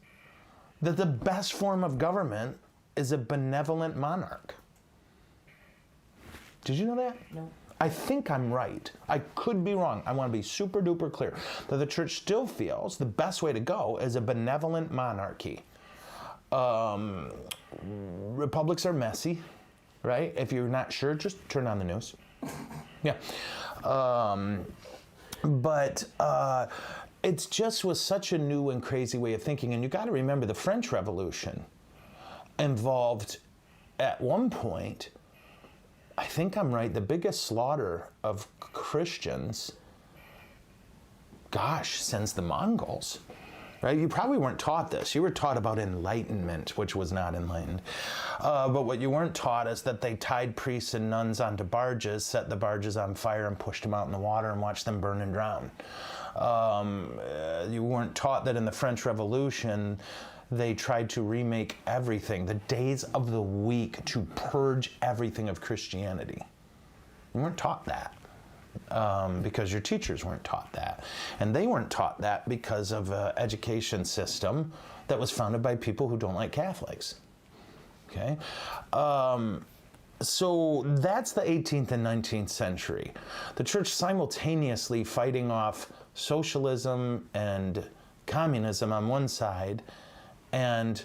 that the best form of government is a benevolent monarch. Did you know that? No. I think I'm right. I could be wrong. I want to be super duper clear that the church still feels the best way to go is a benevolent monarchy. Republics are messy, right? If you're not sure, just turn on the news. Yeah. But it just was such a new and crazy way of thinking. And you got to remember the French Revolution involved, at one point, I think I'm right, the biggest slaughter of Christians, since the Mongols. Right? You probably weren't taught this. You were taught about enlightenment, which was not enlightened. But what you weren't taught is that they tied priests and nuns onto barges, set the barges on fire, and pushed them out in the water and watched them burn and drown. You weren't taught that in the French Revolution, they tried to remake everything, the days of the week, to purge everything of Christianity. You weren't taught that. Because your teachers weren't taught that. And they weren't taught that because of an education system that was founded by people who don't like Catholics. Okay? So that's the 18th and 19th century. The church simultaneously fighting off socialism and communism on one side and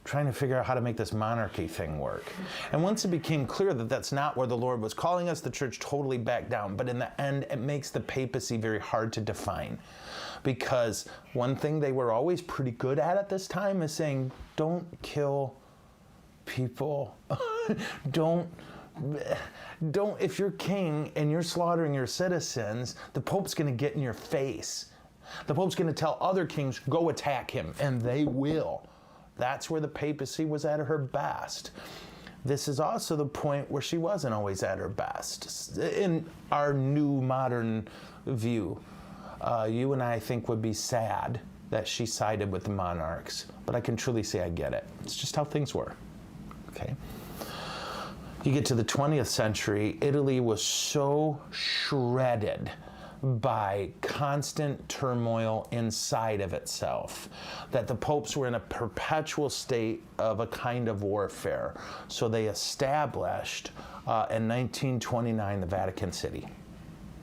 trying to figure out how to make this monarchy thing work. And once it became clear that that's not where the Lord was calling us, the church totally backed down. But in the end, it makes the papacy very hard to define. Because one thing they were always pretty good at this time is saying, don't kill people. Don't, if you're king and you're slaughtering your citizens, the Pope's gonna get in your face. The Pope's gonna tell other kings, go attack him, and they will. That's where the papacy was at her best. This is also the point where she wasn't always at her best. In our new modern view, you and I think would be sad that she sided with the monarchs, but I can truly say I get it. It's just how things were, okay? You get to the 20th century, Italy was so shredded by constant turmoil inside of itself that the popes were in a perpetual state of a kind of warfare. So they established in 1929 the Vatican City.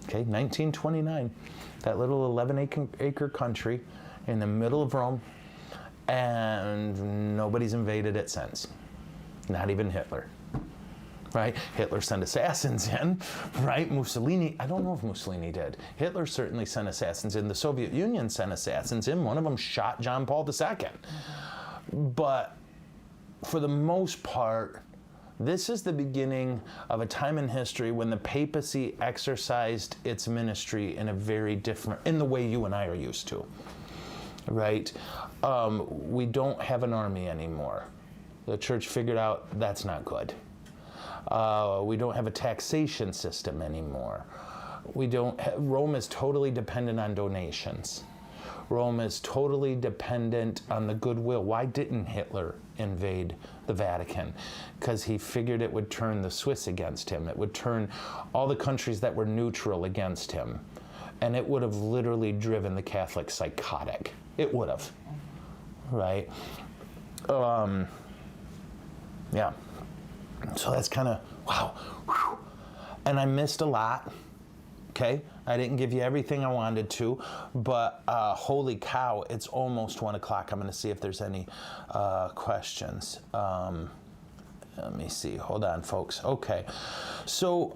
Okay, 1929, that little 11-acre country in the middle of Rome, and nobody's invaded it since, not even Hitler. Right? Hitler sent assassins in, right? Mussolini, I don't know if Mussolini did. Hitler certainly sent assassins in. The Soviet Union sent assassins in. One of them shot John Paul II. Mm-hmm. But for the most part, this is the beginning of a time in history when the papacy exercised its ministry in a very different, in the way you and I are used to, right? We don't have an army anymore. The church figured out that's not good. We don't have a taxation system anymore. Rome is totally dependent on donations. Rome is totally dependent on the goodwill. Why didn't Hitler invade the Vatican? Because he figured it would turn the Swiss against him. It would turn all the countries that were neutral against him. And it would have literally driven the Catholics psychotic. It would have, right? Yeah. So that's kind of, wow. Whew. And I missed a lot. Okay, I didn't give you everything I wanted to, but holy cow, it's almost 1 o'clock. I'm going to see if there's any questions. Let me see. Hold on, folks. Okay, so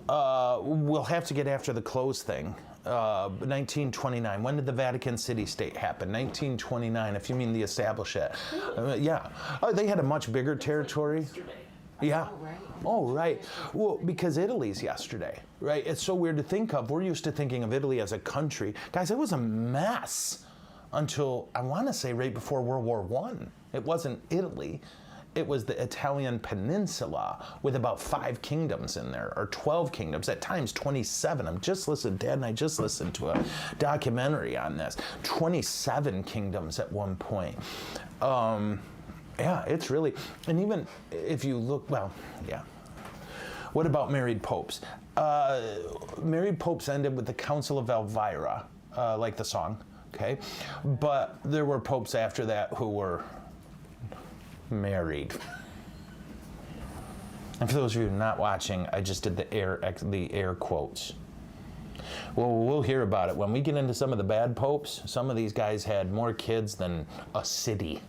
we'll have to get after the close thing. 1929. When did the Vatican city-state happen? 1929, if you mean the establish it. Yeah. Oh, they had a much bigger territory. Yesterday. Yeah. Oh, right. Oh, right. Well, because Italy's yesterday, right? It's so weird to think of. We're used to thinking of Italy as a country. Guys, it was a mess until, I want to say, right before World War I. It wasn't Italy. It was the Italian peninsula with about 5 kingdoms in there, or 12 kingdoms, at times 27. Dad and I just listened to a documentary on this. 27 kingdoms at one point. Yeah, it's really, and even if you look, well, yeah. What about married popes? Married popes ended with the Council of Elvira, like the song, okay? But there were popes after that who were married. And for those of you not watching, I just did the air quotes. Well, we'll hear about it. When we get into some of the bad popes, some of these guys had more kids than a city.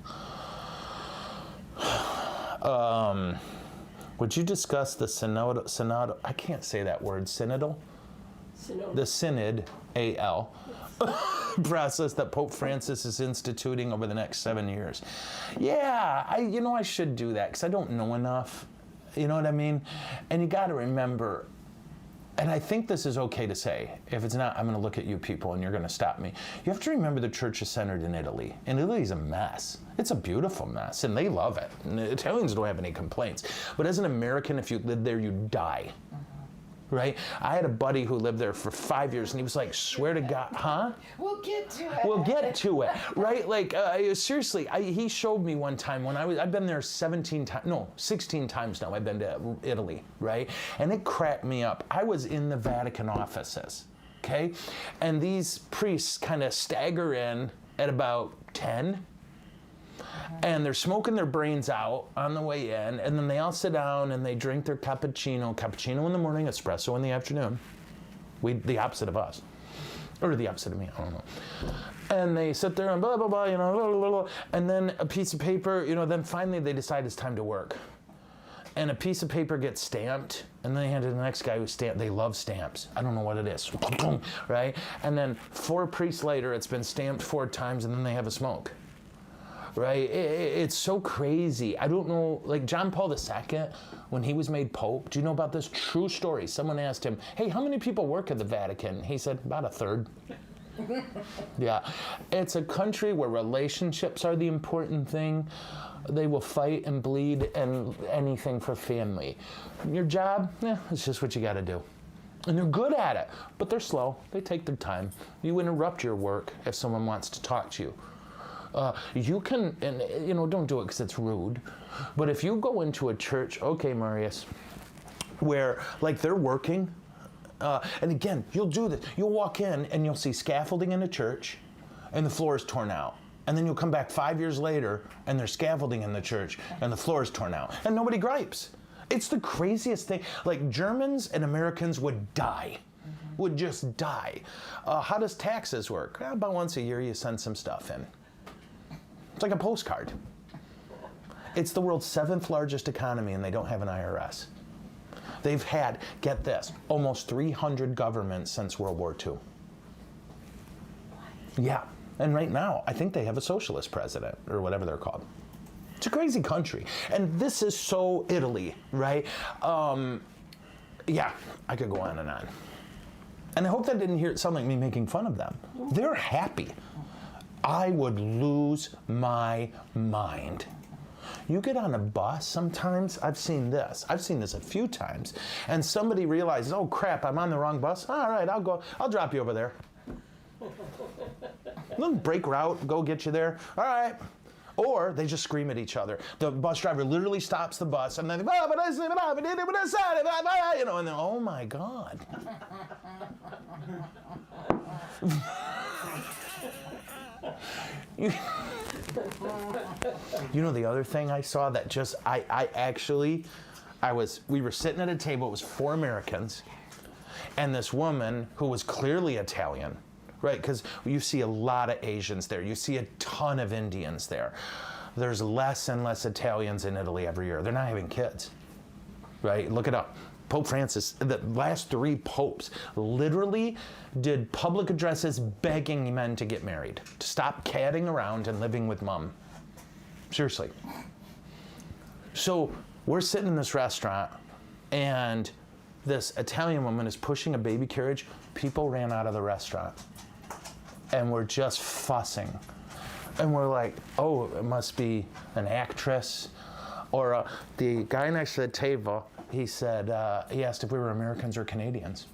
Would you discuss the synod, I can't say that word, synodal? Synod. The synod, A-L, process that Pope Francis is instituting over the next 7 years? Yeah, I should do that because I don't know enough. You know what I mean? And you got to remember, and I think this is okay to say. If it's not, I'm going to look at you people and you're going to stop me. You have to remember the church is centered in Italy. And Italy's a mess. It's a beautiful mess, and they love it. And the Italians don't have any complaints. But as an American, if you live there, you die. Right? I had a buddy who lived there for 5 years, and he was like, swear to God, huh? We'll get to it. We'll get to it, right? Like, seriously, he showed me one time when I've been there 16 times now I've been to Italy, right? And it cracked me up. I was in the Vatican offices, okay? And these priests kind of stagger in at about 10, and they're smoking their brains out on the way in, and then they all sit down and they drink their cappuccino in the morning, espresso in the afternoon. The opposite of us. Or the opposite of me, I don't know. And they sit there and blah, blah, blah, blah, blah, blah, and then a piece of paper, then finally they decide it's time to work. And a piece of paper gets stamped, and then they hand it to the next guy who stamped. They love stamps. I don't know what it is, right? And then 4 priests later, it's been stamped 4 times, and then they have a smoke. Right? It's so crazy. I don't know, like John Paul II, when he was made Pope, do you know about this true story? Someone asked him, hey, how many people work at the Vatican? He said, about a third. Yeah. It's a country where relationships are the important thing. They will fight and bleed and anything for family. Your job, it's just what you got to do. And they're good at it, but they're slow. They take their time. You interrupt your work if someone wants to talk to you. You can, and don't do it because it's rude, but if you go into a church, okay, Marius, where like they're working, and again, you'll do this. You'll walk in and you'll see scaffolding in a church, and the floor is torn out. And then you'll come back 5 years later, and there's scaffolding in the church, and the floor is torn out, and nobody gripes. It's the craziest thing. Like Germans and Americans would die. Would just die. How does taxes work? About once a year, you send some stuff in. It's like a postcard. It's the world's 7th largest economy, and they don't have an IRS. They've had, get this, almost 300 governments since World War II. Yeah, and right now, I think they have a socialist president, or whatever they're called. It's a crazy country. And this is so Italy, right? Yeah, I could go on and on. And I hope that didn't sound like me making fun of them. They're happy. I would lose my mind. You get on a bus sometimes, I've seen this a few times, and somebody realizes, oh crap, I'm on the wrong bus. All right, I'll drop you over there. They'll break route, go get you there. All right. Or they just scream at each other. The bus driver literally stops the bus, and then, and then, oh my God. You know the other thing I saw that just, we were sitting at a table, it was 4 Americans, And this woman who was clearly Italian, right? Because you see a lot of Asians there. You see a ton of Indians there. There's less and less Italians in Italy every year. They're not having kids, right? Look it up. Pope Francis, the last 3 popes, literally did public addresses begging men to get married, to stop catting around and living with mom. Seriously. So we're sitting in this restaurant, and this Italian woman is pushing a baby carriage. People ran out of the restaurant, and we're just fussing. And we're like, oh, it must be an actress. Or the guy next to the table, he said, he asked if we were Americans or Canadians.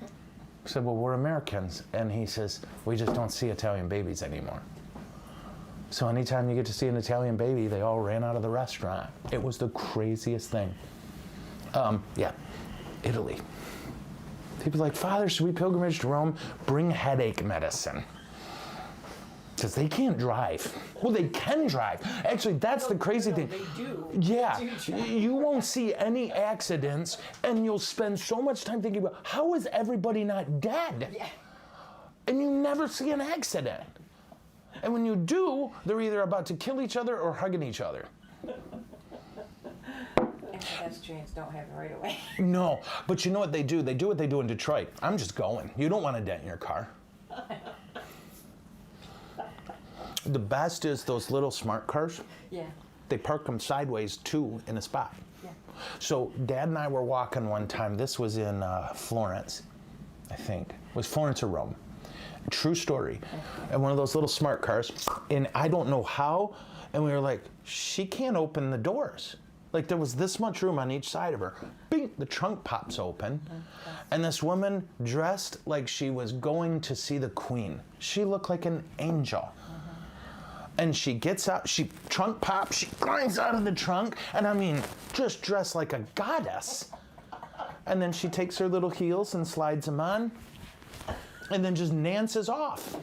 I said, well, we're Americans. And he says, we just don't see Italian babies anymore. So anytime you get to see an Italian baby, they all ran out of the restaurant. It was the craziest thing. Yeah, Italy. People are like, Father, should we pilgrimage to Rome? Bring headache medicine. Because they can't drive. Well, they can drive. Actually, that's the crazy thing. They do. Yeah, They do drive. you won't see any accidents, and you'll spend so much time thinking about, how is everybody not dead? Yeah. And you never see an accident. And when you do, they're either about to kill each other or hugging each other. And pedestrians don't have it right away. No, but you know what they do? They do what they do in Detroit. I'm just going. You don't want a dent in your car. The best is those little smart cars. Yeah. They park them sideways too in a spot. Yeah. So Dad and I were walking one time. This was in Florence, I think. It was Florence or Rome. True story. And one of those little smart cars, and I don't know how, and we were like, she can't open the doors. Like there was this much room on each side of her. Bing, the trunk pops open. And this woman dressed like she was going to see the Queen. She looked like an angel. And she gets out, trunk pops, she climbs out of the trunk, and I mean, just dressed like a goddess. And then she takes her little heels and slides them on, and then just nances off.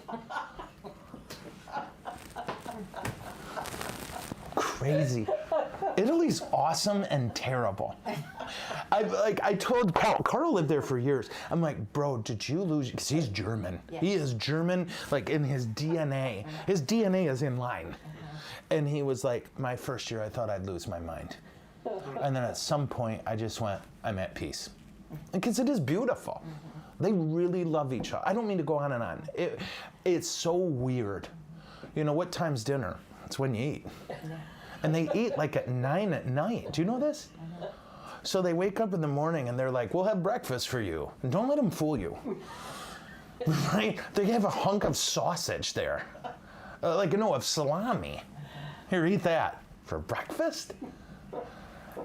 Crazy. Italy's awesome and terrible. I told Carl lived there for years. I'm like, bro, did you lose? Because he's German. Yes. He is German, like in his DNA. His DNA is in line. And he was like, my first year, I thought I'd lose my mind. And then at some point, I just went, I'm at peace. Because it is beautiful. They really love each other. I don't mean to go on and on. It's so weird. You know, what time's dinner? It's when you eat. And they eat like at 9 at night. Do you know this? So they wake up in the morning and they're like, we'll have breakfast for you. And don't let them fool you. Right? They have a hunk of sausage there. Of salami. Here, eat that. For breakfast?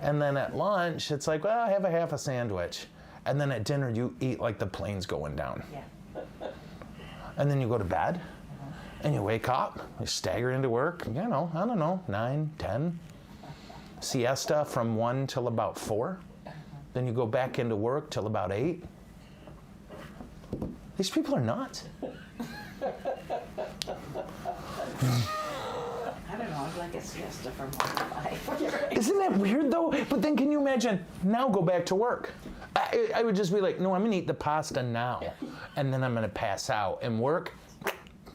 And then at lunch, it's like, well, have a half a sandwich. And then at dinner, you eat like the plane's going down. Yeah. And then you go to bed. And you wake up, you stagger into work, I don't know, 9, 10. Siesta from 1 till about 4. Then you go back into work till about 8. These people are nuts. I don't know, I'd like a siesta from 1 to 5. Isn't that weird though? But then can you imagine, now go back to work? I would just be like, no, I'm gonna eat the pasta now. And then I'm gonna pass out and work.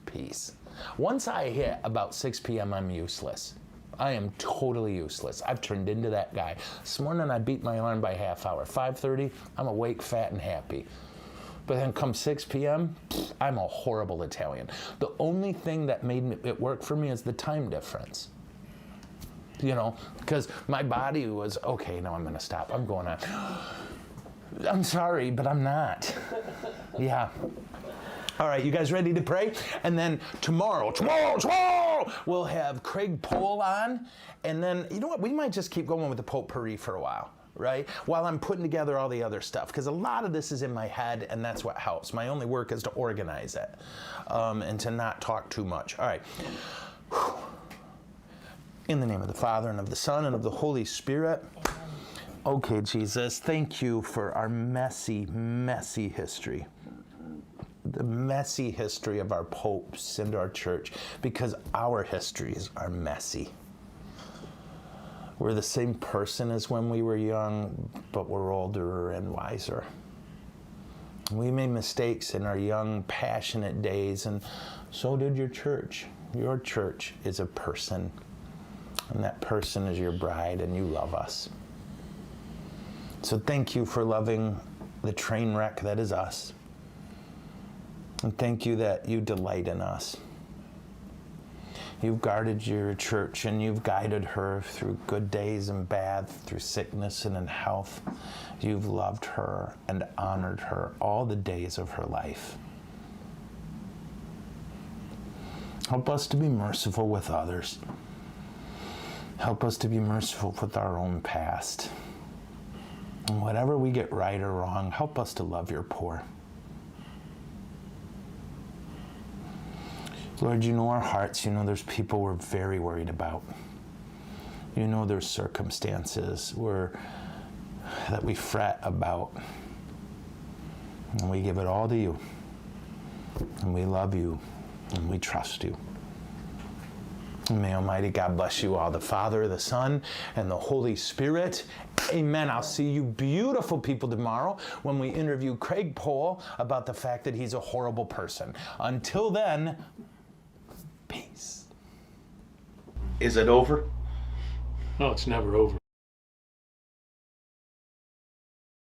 Peace. Once I hit about 6 p.m., I'm useless. I am totally useless. I've turned into that guy. This morning I beat my alarm by a half hour. 5:30, I'm awake, fat, and happy. But then come 6 p.m., I'm a horrible Italian. The only thing that made it work for me is the time difference. You know, because my body was, okay, now I'm gonna stop. I'm going on. I'm sorry, but I'm not. Yeah. All right, you guys ready to pray? And then tomorrow, we'll have Craig Pohl on. And then, you know what? We might just keep going with the Pourri for a while, right? While I'm putting together all the other stuff. Because a lot of this is in my head, and that's what helps. My only work is to organize it and to not talk too much. All right. In the name of the Father, and of the Son, and of the Holy Spirit. Okay, Jesus, thank you for our messy, messy history. The messy history of our popes and our church, because our histories are messy. We're the same person as when we were young, but we're older and wiser. We made mistakes in our young, passionate days, and so did your church. Your church is a person, and that person is your bride, and you love us. So thank you for loving the train wreck that is us. And thank you that you delight in us. You've guarded your church and you've guided her through good days and bad, through sickness and in health. You've loved her and honored her all the days of her life. Help us to be merciful with others. Help us to be merciful with our own past. And whatever we get right or wrong, help us to love your poor. Lord, you know our hearts. You know there's people we're very worried about. You know there's circumstances that we fret about. And we give it all to you. And we love you. And we trust you. And may Almighty God bless you all, the Father, the Son, and the Holy Spirit. Amen. I'll see you beautiful people tomorrow when we interview Craig Pohl about the fact that he's a horrible person. Until then, peace. Is it over? No, it's never over.